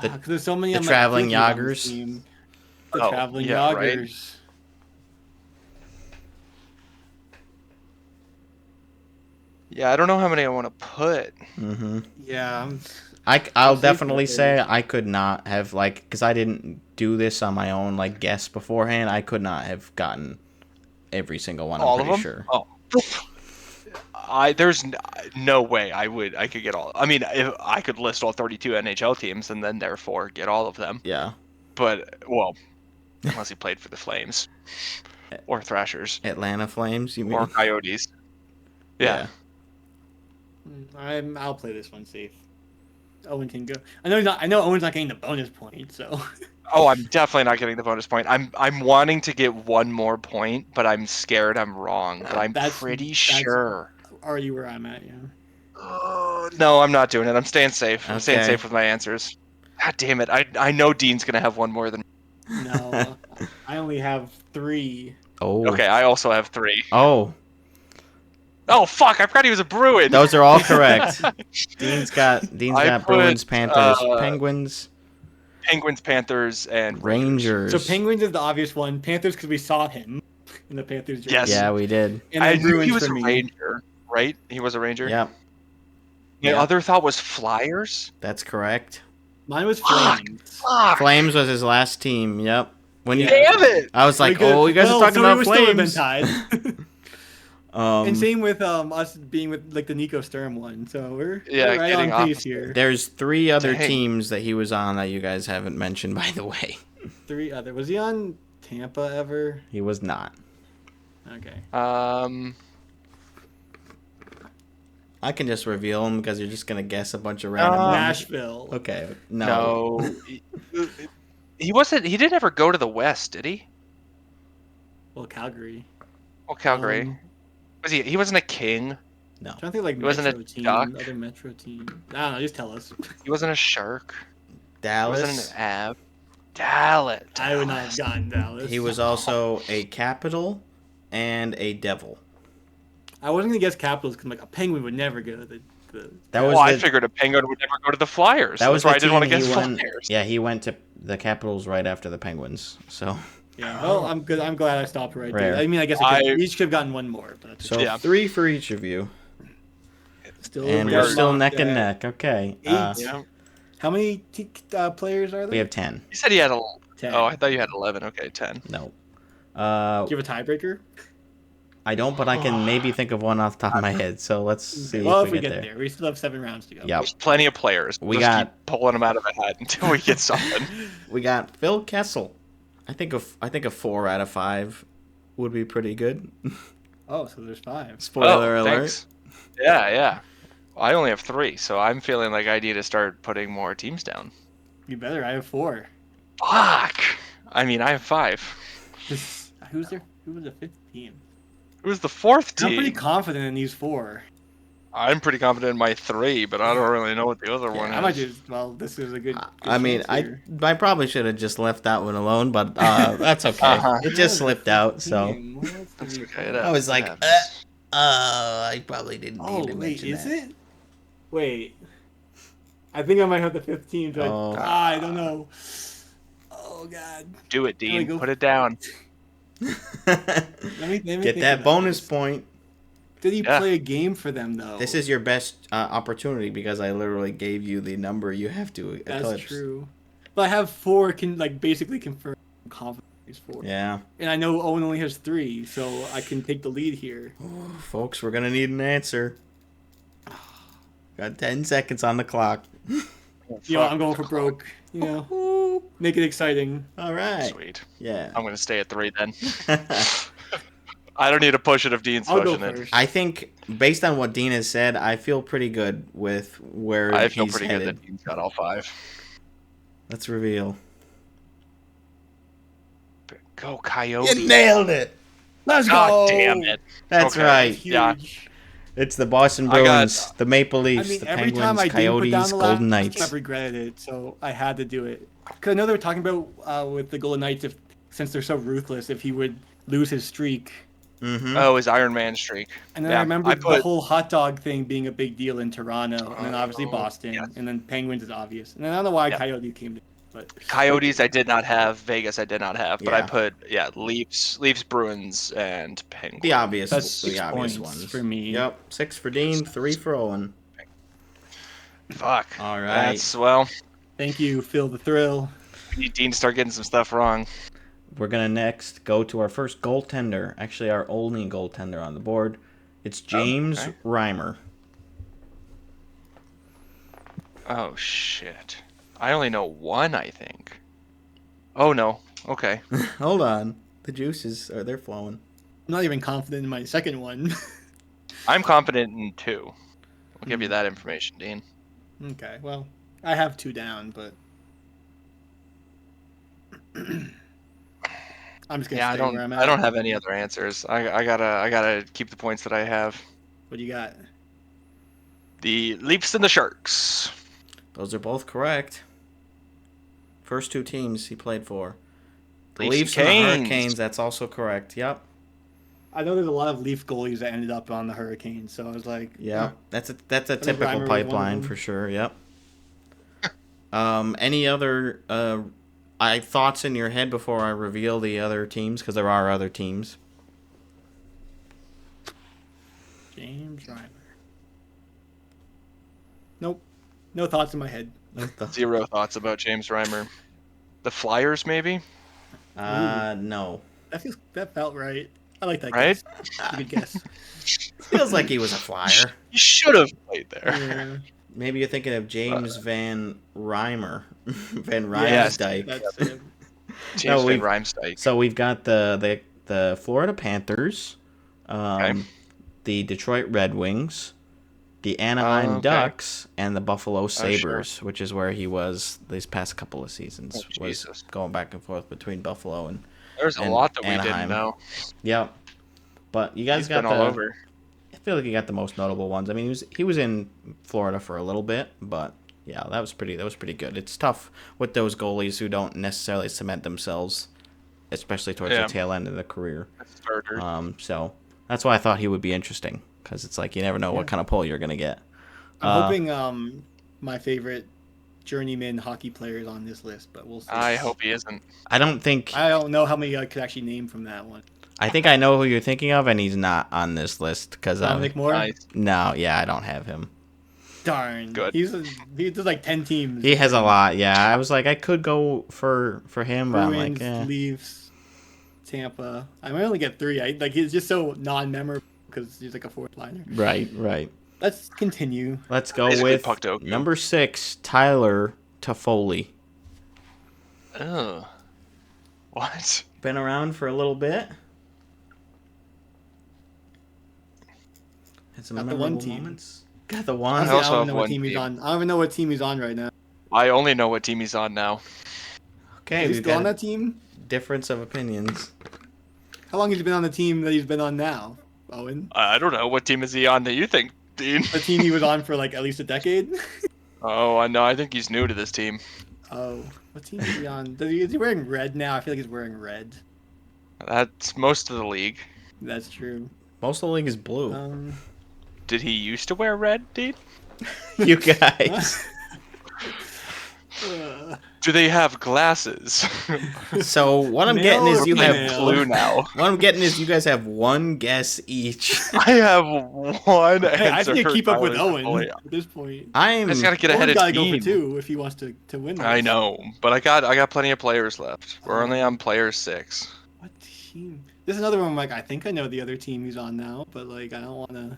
The- because there's so many. the of my traveling kids on this Jagrs. team. The Oh, traveling yeah, right. Jagrs. Yeah, I don't know how many I want to put. Mm-hmm. Yeah. I'll safe definitely with it. say I could not have, like, because I didn't do this on my own, like, guess beforehand. I could not have gotten every single one. All I'm of pretty them? sure. Oh. There's no way I could get all. I mean, if I could list all 32 NHL teams and then therefore get all of them. Yeah. But, well, unless he played for the Flames. Or Thrashers. Atlanta Flames, you mean? Or Coyotes. Yeah. I'll play this one safe. Owen can go. I know Owen's not getting the bonus point, so. Oh, I'm definitely not getting the bonus point. I'm wanting to get one more point, but I'm scared I'm wrong. But I'm pretty sure. Already where I'm at, yeah. No, I'm not doing it. I'm staying safe. I'm staying Okay. safe with my answers. God damn it. I know Dean's going to have one more than me. No, I only have 3. Oh. Okay, I also have 3. Oh. Oh, fuck. I forgot he was a Bruin. Those are all correct. Dean's got put, Bruins, Panthers, Penguins, Penguins, Panthers, and Rangers. So Penguins is the obvious one. Panthers because we saw him in the Panthers jersey. Yes. Yeah, we did. And I then knew Bruins he was for a me. Ranger, right? He was a Ranger? Yep. My Yeah. other thought was Flyers? That's correct. Mine was Fuck. Flames. Fuck. Flames was his last team. Yep. When you, Damn it! I was like, We could- oh, you guys well, are talking so we about would still have been Flames. tied. And same with us being with like the Nico Sturm one. So we're right getting on pace opposite. here. There's 3 other Dang. teams that he was on that you guys haven't mentioned, by the way. 3 other. Was he on Tampa ever? He was not. Okay. I can just reveal them because you're just gonna guess a bunch of random ones. Nashville. Okay. No. No. He wasn't. He didn't ever go to the West, did he? Well, Calgary. Oh, Calgary. Um, Was he? He wasn't a King. No. I'm trying to think like He wasn't a Metro team. Duck? Other Metro team. I don't know. Just tell us. He wasn't a Shark. He Dallas. wasn't an Ab. Dallas. I would not have gotten Dallas. He was also a Capital and a Devil. I wasn't gonna guess Capitals because like a Penguin would never go to the. That was Well, I the- figured a Penguin would never go to the Flyers. That was That's why the I didn't want to team guess he went. Flyers. Yeah, he went to the Capitals right after the Penguins. So. Yeah. Well, I'm good. I'm glad I stopped right Rare. there. I mean, I guess we each could have gotten one more, but So Yeah. 3 for each of you, still. and we we're are still locked neck and at neck. Okay. 8. Yeah. How many players are there? We have 10. You said he had 10. Oh, I thought you had 11. Okay, 10. No. Do you have a tiebreaker? I don't, but I can maybe think of one off the top of my head. So let's see Well, if we get there. we still have 7 rounds to go. Yep. There's plenty of players. We Just got- keep pulling them out of a hat until we get something. We got Phil Kessel. I think a 4 out of 5 would be pretty good. Oh, so there's 5. Spoiler alert. Thanks. Yeah. I only have 3, so I'm feeling like I need to start putting more teams down. You better. I have 4. Fuck. I mean, I have 5. Who's there? Who was the 5th team? Who's the 4th I'm pretty team? confident in these 4. I'm pretty confident in my 3, but I don't really know what the other one I might is. just. Well, this is a good. I mean, chance I probably should have just left that one alone, but that's okay. Uh-huh. It just slipped out, so That's okay. I was like, happens. I probably didn't Oh need to wait, mention is that. it? Wait, I think I might have the 15. Oh. I don't know. Oh god. Do it, There we Dean. go. Put it down. Let me Get think that about bonus this. point. Did he Yeah. play a game for them though? This is your best opportunity because I literally gave you the number you have to eclipse. That's true. But I have 4 can basically confirm confidence 4. Yeah. And I know Owen only has 3, so I can take the lead here. Oh, folks, we're gonna need an answer. Got 10 seconds on the clock. I'm going for broke. Make it exciting. All right. Sweet. Yeah. I'm gonna stay at 3 then. I don't need to push it if Dean's I'll go pushing it. first. I think based on what Dean has said, I feel pretty good with where I feel he's pretty headed. good that Dean's got all 5. Let's reveal. Go, Coyote. You nailed it. Let's God go. damn it. That's Okay. right. Huge. Yeah. It's the Boston I got- Bruins, the Maple I Leafs, mean, the every time Penguins, I didn't put down Coyotes, the Golden last, Knights. I've regretted it, so I had to do it. Because I know they were talking about with the Golden Knights, since they're so ruthless, if he would lose his streak. Mm-hmm. Oh, his Iron Man streak. And then Yeah, I remember I the put- whole hot dog thing being a big deal in Toronto, and then obviously Boston, yes. and then Penguins is obvious. And then I don't know why Yeah. Coyotes came to, but Coyotes I did not have. Vegas I did not have. But I Yeah. put, Leafs, Bruins, and Penguins. The obvious, That's the 6 obvious points ones for me. Yep, 6 for Dean, 3 for Owen. Fuck. All right. That's, well, Thank you, Phil the Thrill. we need Dean to start getting some stuff wrong. We're gonna next go to our first goaltender. Actually, our only goaltender on the board. It's James okay. Reimer. Oh, shit. I only know 1, I think. Oh, no. Okay. Hold on, the juices they're flowing. I'm not even confident in my second one. I'm confident in 2. I'll give you that information, Dean. Okay, well, I have 2 down, but I'm just gonna Yeah, stay where I'm at. I don't have any other answers. I gotta keep the points that I have. What do you got? The Leafs and the Sharks. Those are both correct. First 2 teams he played for. The Leafs Leafs and and the Canes. Hurricanes. That's also correct. Yep. I know there's a lot of Leaf goalies that ended up on the Hurricanes, so I was like, Yeah, that's a think typical Reimer was one of pipeline them. for sure. Yep. Any other thoughts in your head before I reveal the other teams? Because there are other teams. James Reimer. Nope, no thoughts in my head. Zero thoughts about James Reimer. The Flyers, maybe? No. That felt right. I like that. Right? Guess. That's a good guess. Feels like he was a Flyer. You should have played there. Yeah, Maybe you're thinking of James Van Reimer, Van Yes. Riemsdyk. that's it. James we- Van Riemsdyk. So we've got the Florida Panthers, Okay. the Detroit Red Wings, the Anaheim Okay. Ducks, and the Buffalo sure. Sabres, which is where he was these past couple of seasons. Oh, was Jesus. going back and forth between Buffalo and There's a and lot that we Anaheim. didn't know. Yep. But you guys He's got been all over. I feel like you got the most notable ones. I mean, he was in Florida for a little bit, but yeah, that was pretty good. It's tough with those goalies who don't necessarily cement themselves, especially towards Yeah. the tail end of their career. Starter. So that's why I thought he would be interesting because it's like you never know what kind of pull you're gonna get. I'm hoping my favorite journeyman hockey player is on this list, but we'll see. I hope he isn't. I don't think I don't know how many I could actually name from that one. I think I know who you're thinking of, and he's not on this list because Dominic Moore. Nice. no, yeah, I don't have him. Darn. Good. He does like 10 teams. He has a lot. Yeah, I was like I could go for him, but I'm Bruins, like, Leafs, Tampa. I might only get 3. He's just so non-memorable because he's like a 4th liner. right. Let's continue. Let's go Basically with Puck Doku. number 6, Tyler Toffoli. Ugh. What? Been around for a little bit. Had some Got the one memorable team. moments. Got the one. I also I don't have know what one team he's team. on. I don't even know what team he's on right now. I only know what team he's on now. Okay, Is he we've still on got that team? a difference of opinions. How long has he been on the team that he's been on now, Owen? I don't know. What team is he on that you think Dean. A team he was on for like at least a decade. Oh, I know. I think he's new to this team. Oh, what team is he on? Is he wearing red now? I feel like he's wearing red. That's most of the league. That's true. Most of the league is blue. Did he used to wear red, Dean? You guys. Do they have glasses? So what I'm getting is you have blue now. What I'm getting is you guys have one guess each. I have one answer. Hey, I think you keep up with Tyler Owen Toffoli. at this point. I just gotta get ahead Owen's of gotta Dean. go for 2 if he wants to win. This. I know, but I got plenty of players left. We're only on player 6. What team? This is another one. Like I think I know the other team he's on now, but like I don't want to.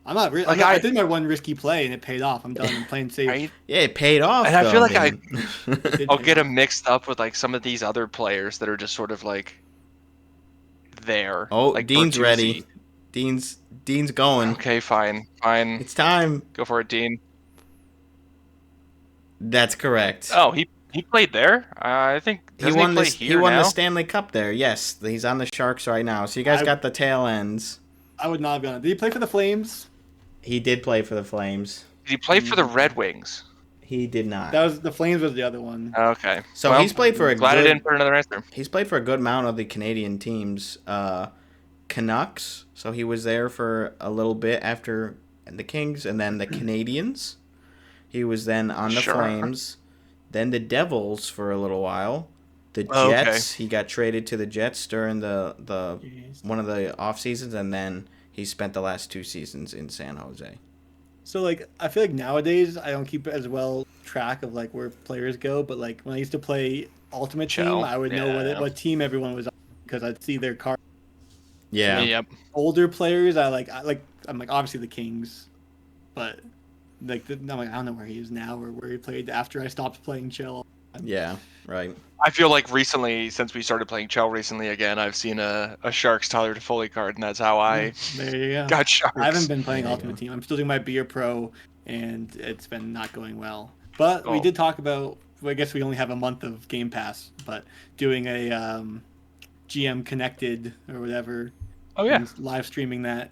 I'm not. I did my one risky play and it paid off. I'm done. I'm playing safe. Yeah, it paid off. And I feel like I'll get off. him mixed up with like some of these other players that are just sort of like there. Oh, like Dean's Bertuzzi. ready. Dean's going. Okay, fine. It's time. Go for it, Dean. That's correct. Oh, he played there. I think he won the Stanley Cup there. Yes, he's on the Sharks right now. So you guys got the tail ends. I would not have gone. Did he play for the Flames? He did play for the Flames. Did he play for the Red Wings? He did not. That was the Flames. Was the other one. Okay. So he's played for I didn't put another answer. He's played for a good amount of the Canadian teams. Canucks. So he was there for a little bit after the Kings, and then the Canadians. He was then on the Flames, then the Devils for a little while. The Jets. He got traded to the Jets during the one of the off seasons, and then he spent the last 2 seasons in San Jose. So like I feel like nowadays I don't keep as well track of like where players go, but like when I used to play Ultimate Team, I would know what team everyone was on because I'd see their card. Yeah. So, yep. Older players, I'm like obviously the Kings, but like I'm like I don't know where he is now or where he played after I stopped playing Chill. Yeah. Right. I feel like recently, since we started playing Chell recently again, I've seen a Sharks Tyler Toffoli card, and that's how I got Sharks. I haven't been playing Ultimate Team. I'm still doing my Beer Pro, and it's been not going well. But we did talk about, I guess we only have a month of Game Pass, but doing a GM Connected or whatever. Oh, yeah. Live streaming that.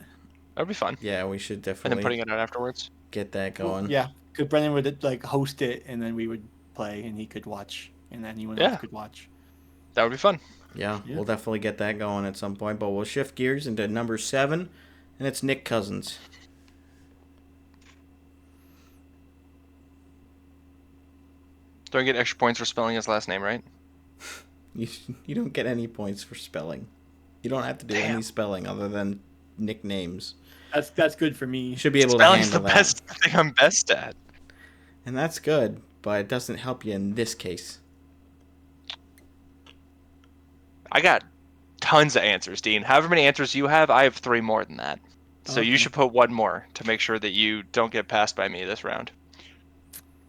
That'd be fun. Yeah, we should definitely. And then putting it out afterwards. Get that going. Well, yeah, because Brendan would like host it, and then we would play, and he could watch. And then anyone else could watch. That would be fun. Yeah, we'll definitely get that going at some point. But we'll shift gears into number 7, and it's Nick Couzins. Don't get extra points for spelling his last name, right? You don't get any points for spelling. You don't have to do any spelling other than nicknames. That's good for me. You should be able to handle that. Spelling's the best thing I'm best at. And that's good, but it doesn't help you in this case. I got tons of answers, Dean. However many answers you have, I have 3 more than that. So you should put 1 more to make sure that you don't get passed by me this round.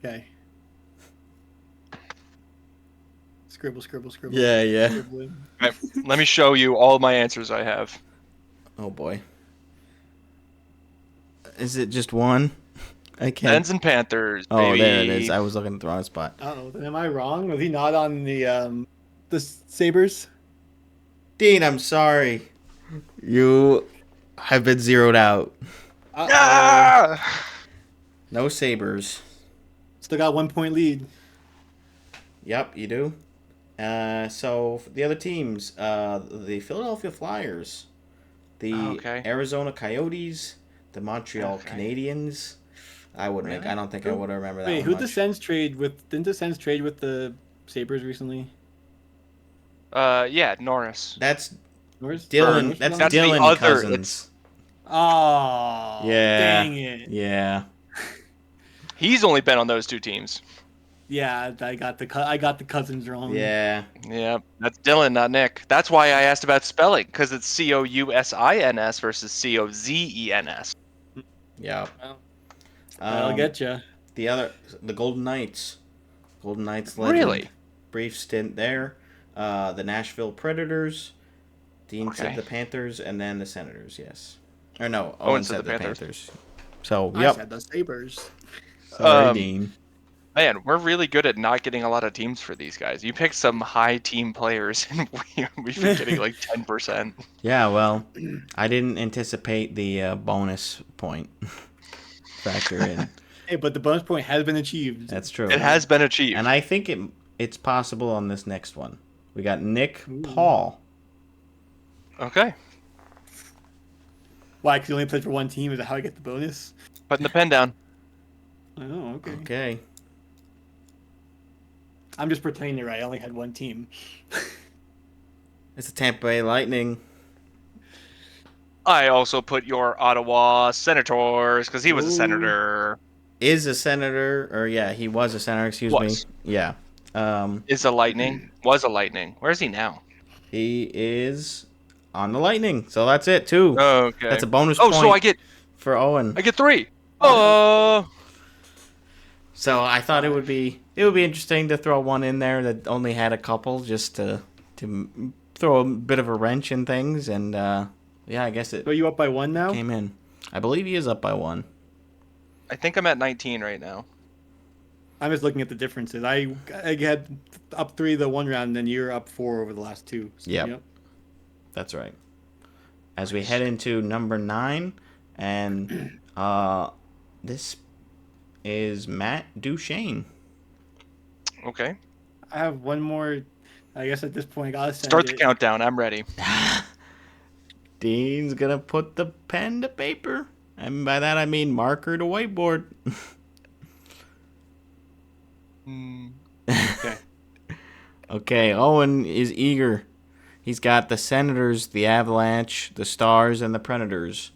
Okay. Scribble. Yeah. Right, let me show you all my answers I have. Oh boy. Is it just one? I can't. Pens and Panthers. Oh, baby. there it is. I was looking at the wrong spot. Oh, am I wrong? Was he not on the Sabres? Dean, I'm sorry. You have been zeroed out. Ah! No Sabres. Still got 1 point lead. Yep, you do. So the other teams, the Philadelphia Flyers, the Arizona Coyotes, the Montreal Canadiens. I wouldn't. I don't think I would remember that. Wait, who did the Sens trade with? Didn't the Sens trade with the Sabres recently? Yeah, Norris. That's Norris? Dylan. That's Dylan Couzins. Oh, yeah. Dang it. Yeah. He's only been on those 2 teams. Yeah, I got the Couzins wrong. Yeah. Yeah, that's Dylan, not Nick. That's why I asked about spelling, because it's Cousins versus Cozens. Yeah. Well, I'll get you. The Golden Knights. Golden Knights legend. Really? Brief stint there. The Nashville Predators. Dean said the Panthers, and then the Senators. Yes. Or no, Owen said the Panthers. So I said the Sabres. Sorry, Dean. Man, we're really good at not getting a lot of teams for these guys. You picked some high team players, and we've been getting like 10%. Yeah, well, I didn't anticipate the bonus point. factor in. Hey, but the bonus point has been achieved. That's true. It has been achieved. And I think it's possible on this next one. We got Nick Paul. Okay. Why? Because you only played for one team? Is that how I get the bonus? Putting the pen down. Oh, okay. Okay. I'm just pretending you're right. I only had one team. It's the Tampa Bay Lightning. I also put your Ottawa Senators because he was a senator. Is a senator, or yeah, he was a senator. Excuse me. Yeah. Is a Lightning. Was a Lightning. Where is he now? He is on the Lightning. So that's it too. Okay. That's a bonus point. So I get for Owen. I get 3. Oh. So I thought it would be interesting to throw one in there that only had a couple, just to throw a bit of a wrench in things, and yeah, I guess it. So you up by 1 now? Came in. I believe he is up by 1. I think I'm at 19 right now. I'm just looking at the differences. I had up 3 the one round, and then you're up 4 over the last 2. So, yep. That's right. As we head into number 9, and this is Matt Duchesne. Okay. I have one more. I guess at this point, I gotta send Start the countdown. I'm ready. Dean's gonna put the pen to paper, and by that I mean marker to whiteboard. Okay. Okay, Owen is eager. He's got the Senators, the Avalanche, the Stars, and the Predators.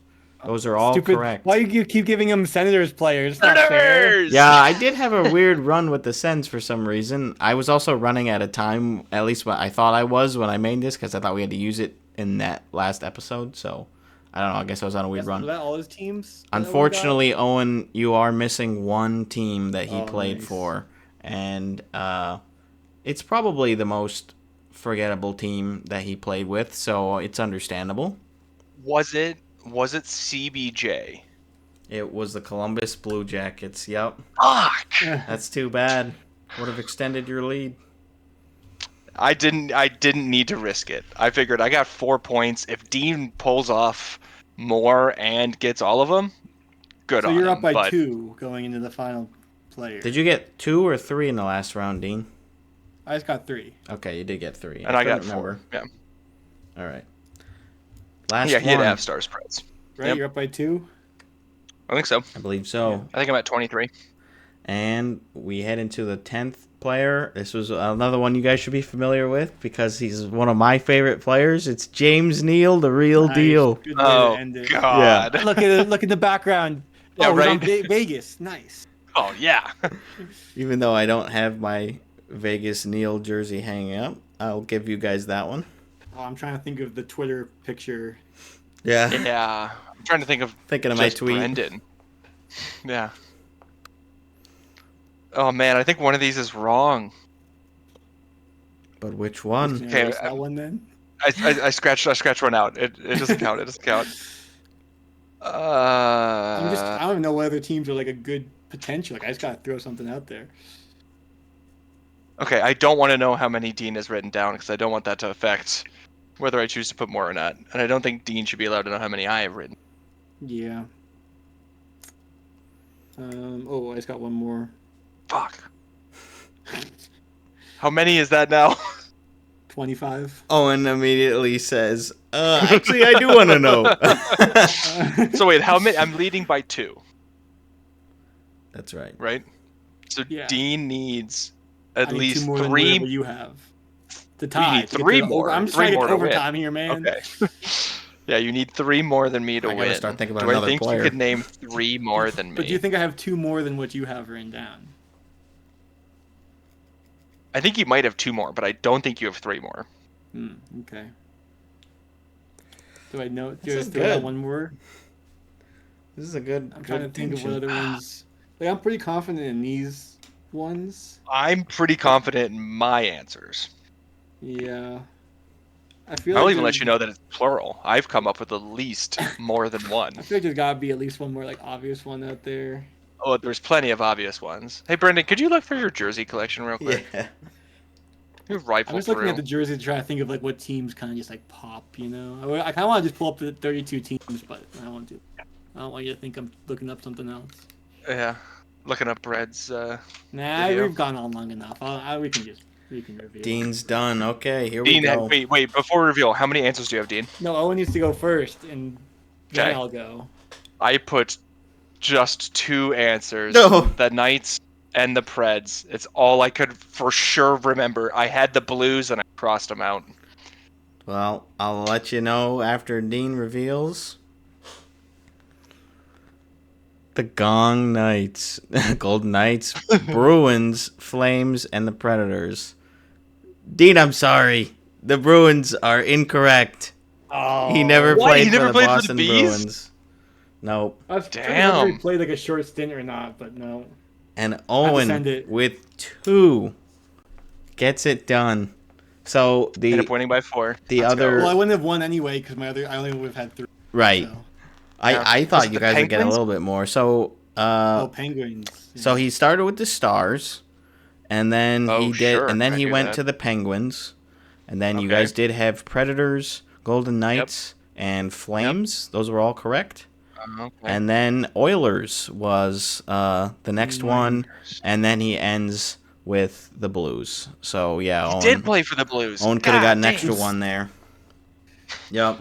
Those are all correct. Why do you keep giving him Senators players? Senators! Yeah, I did have a weird run with the Sens for some reason. I was also running out of time, at least what I thought I was when I made this, because I thought we had to use it in that last episode. So, I don't know. I guess I was on a weird run. Was that all his teams? Unfortunately, Owen, you are missing one team that he played for. And it's probably the most forgettable team that he played with, so it's understandable. Was it CBJ? It was the Columbus Blue Jackets. Yep. Fuck. That's too bad. Would have extended your lead. I didn't need to risk it. I figured I got 4 points. If Dean pulls off more and gets all of them, good on him. So you're up by 2 going into the final player. Did you get 2 or 3 in the last round, Dean? I just got 3. Okay, you did get 3. And I got 4. Yeah. All right. Last he one. had half-star spreads. Right, You're up by 2? I think so. I believe so. Yeah. I think I'm at 23. And we head into the 10th player. This was another one you guys should be familiar with because he's one of my favorite players. It's James Neal, the real deal. Good way to end it. God. Yeah. Look in the background. Yeah, right. On Vegas. Nice. Oh, yeah. Even though I don't have my Vegas Neal jersey hanging up, I'll give you guys that one. Oh, I'm trying to think of the Twitter picture. Yeah. Yeah. I'm trying to think of my tweet. Brendan. Yeah. Oh man, I think one of these is wrong. But which one? Okay, that one then. I scratched one out. It doesn't count. It doesn't count. I don't even know what other teams are like a good potential. Like I just gotta throw something out there. Okay, I don't want to know how many Dean has written down because I don't want that to affect whether I choose to put more or not. And I don't think Dean should be allowed to know how many I have written. Yeah. I just got one more. Fuck. How many is that now? 25. Owen immediately says, actually, I do want to know. So wait, how many? I'm leading by 2. That's right. Right? So Yeah. Dean needs at least 2 more 3. than you have. To tie. You need 3 more. I'm just trying to get more overtime here, man. Okay. Yeah, you need 3 more than me to I gotta win. start thinking about Do another I think player. you could name 3 more than me? But do you think I have 2 more than what you have written down? I think you might have 2 more, but I don't think you have 3 more. Okay. Do I know? This is Do I have good. one more? This is a good. I'm trying to think of what other ones. Like I'm pretty confident in these ones. I'm pretty confident in my answers. Yeah. I feel I'll like even let there's- you know that it's plural. I've come up with at least more than one. I feel like there's gotta be at least one more like obvious one out there. Oh, there's plenty of obvious ones. Hey, Brendan, could you look through your jersey collection real quick? Yeah. You I'm rifle just looking through. at the jersey to try to think of like what teams kind of just like pop, you know. I kind of want to just pull up the 32 teams, but I don't want to. I don't want you to think I'm looking up something else. Yeah. Looking up Red's. Nah, video. we've gone on long enough. We can review. Dean's done. Okay, here Dean, we go. wait. Before reveal, how many answers do you have, Dean? No, Owen needs to go first, and then Okay. I'll go. I put just 2 answers. No. The Knights and the Preds. It's all I could for sure remember. I had the Blues and I crossed them out. Well, I'll let you know after Dean reveals. The Gong Knights, Golden Knights, Bruins, Flames, and the Predators. Dean, I'm sorry. The Bruins are incorrect. Oh, He never What? played He never for the played for the Boston Bees? Bruins. Nope. I was trying to remember Damn. if he played like a short stint or not, but no. And send Owen it. with 2 gets it done. So Ended up winning by 4. the Let's other- go. Well, I wouldn't have won anyway because I only would have had 3. right. So. Yeah. I Was thought it you the guys would get a Penguins? little bit more. So Penguins. Yeah. so he started with the Stars, and then Oh, he did, sure, and then I he knew went that. to the Penguins, and then you Okay. guys did have Predators, Golden Knights, and Flames. Those were all correct. Okay. And then Oilers was the next one, and then he ends with the Blues. So yeah, He Owen did play for the Blues. Owen could have got an God extra damn. one there. Yep.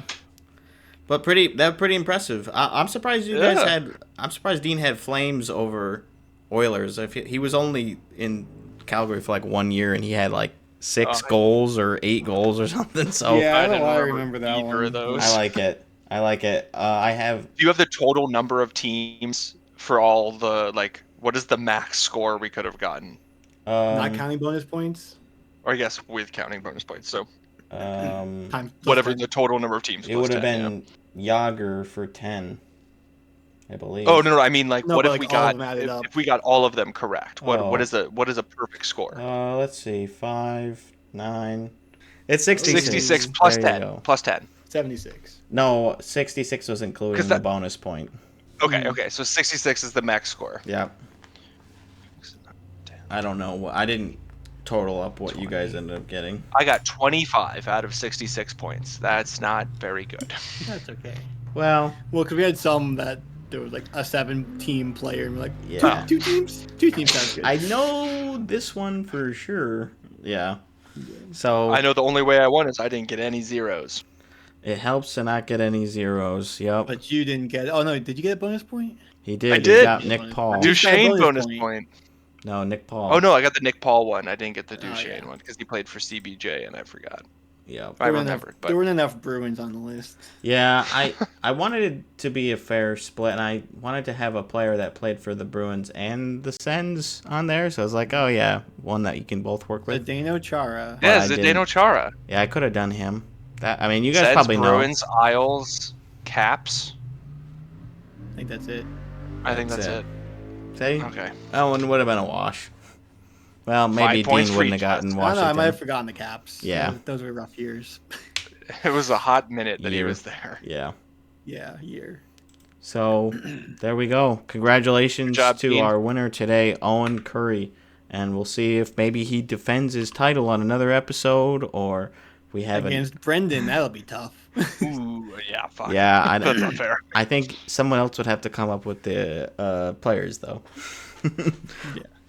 But pretty impressive. I'm surprised you guys Yeah. had. I'm surprised Dean had Flames over Oilers. If he was only in Calgary for like 1 year and he had like 6 goals or 8 goals or something. So Yeah, I don't didn't know why I remember that either one. of those. I like it. I have. Do you have the total number of teams for all the what is the max score we could have gotten? Not counting bonus points. Or I guess with counting bonus points. So Times plus whatever 10. the total number of teams. It plus would have 10, been Yager for 10, I believe. Oh no! I mean, No, what but, if we like, all of got them added up. if we got all of them correct? What Oh. what is a perfect score? Let's see, 5, 9. It's 66. 66 plus There you 10. go. Plus 10. 76. No, 66 was included 'Cause in the that- bonus point. Okay. So 66 is the max score. Yeah. I don't know. I didn't total up what you guys ended up getting. I got 25 out of 66 points. That's not very good. That's okay. Well, Well, because we had some that there was like a 7-team player, and we're like, Yeah. two teams? 2 teams sounds good. I know this one for sure. Yeah. So I know the only way I won is I didn't get any zeros. it helps to not get any zeros. Yep. But you didn't get. Oh no, did you get a bonus point? He did. I He did. got Nick Paul. I do- Duchesne bonus bonus point. point. No, Nick Paul. Oh no, I got the Nick Paul one. I didn't get the Oh, Duchesne yeah. one because he played for CBJ and I forgot. Yep. I There weren't remembered, enough, but there weren't enough Bruins on the list. Yeah, I wanted it to be a fair split, and I wanted to have a player that played for the Bruins and the Sens on there. So I was like, oh yeah, one that you can both work with. Zdeno Chara. yeah, I Zdeno didn't. Chara. Yeah, I could have done him. That I mean, you guys Sens, probably know. Bruins, Isles, Caps. I think that's it. I think That's that's it. See, Okay. that one would have been a wash. Well, maybe 5 points Dean for wouldn't have each gotten of us. I don't know. I Washington. might have forgotten the Caps. Yeah. Those were rough years. It was a hot minute that he Year. was there. Yeah. Yeah, year. So there we go. Congratulations Good job, to Dean. our winner today, Owen Curry. And we'll see if maybe he defends his title on another episode, or we have an Against Brendan, that'll be tough. Ooh, yeah, fuck. Yeah, That's not fair. I think someone else would have to come up with the players, though.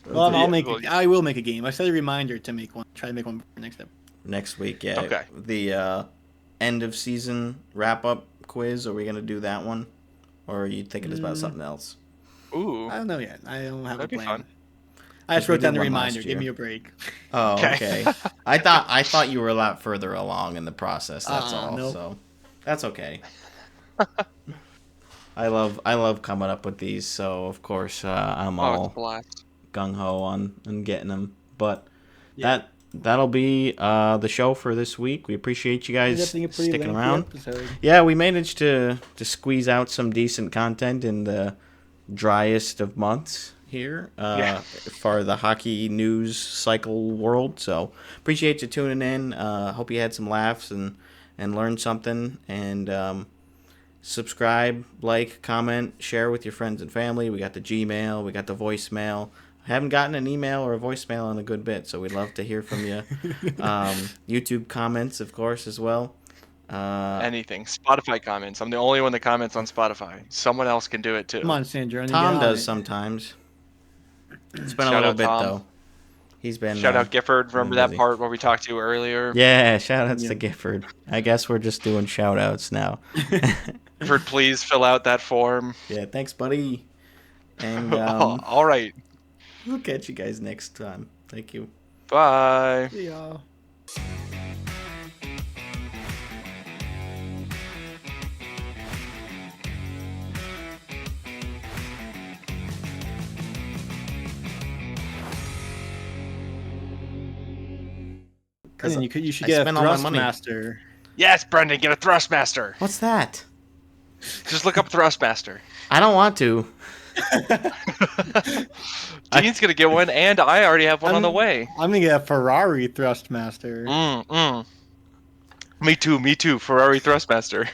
Well, Yeah. I will make a game. I set a reminder to make one. Try to make one for next episode. Next week, yeah. Okay. The end of season wrap up quiz. Are we gonna do that one, or are you thinking it's about something else? Ooh. I don't know yet. I don't have That'd be a plan. fun. I just We wrote down did the one last reminder. Give year. me a break. Oh, Okay. okay. I thought you were a lot further along in the process. That's all. nope. So that's okay. I love coming up with these. So of course I'm Oh, it's a all blast. gung ho on getting them. But that'll be the show for this week. We appreciate you Ended up guys being a pretty sticking lengthy around. episode. Yeah, we managed to squeeze out some decent content in the driest of months here for the hockey news cycle world. So appreciate you tuning in. Hope you had some laughs and learned something. And subscribe, like, comment, share with your friends and family. We got the Gmail, we got the voicemail. I haven't gotten an email or a voicemail in a good bit, so we'd love to hear from you. YouTube comments, of course, as well. Anything. Spotify comments. I'm the only one that comments on Spotify. Someone else can do it too. Come on, Sandra. Tom does sometimes. It's been a little bit though. He's been shout out Gifford. Remember that busy. part where we talked to you earlier? Yeah, shout outs to Gifford. I guess we're just doing shout outs now. Gifford, please fill out that form. Yeah, thanks, buddy. And all right. We'll catch you guys next time. Thank you. Bye. See y'all. Brendan, you should get a Thrustmaster. Yes, Brendan, get a Thrustmaster. What's that? Just look up Thrustmaster. I don't want to. Dean's gonna get one, and I already have one on the way. I'm gonna get a Ferrari Thrustmaster. Me too. Ferrari Thrustmaster.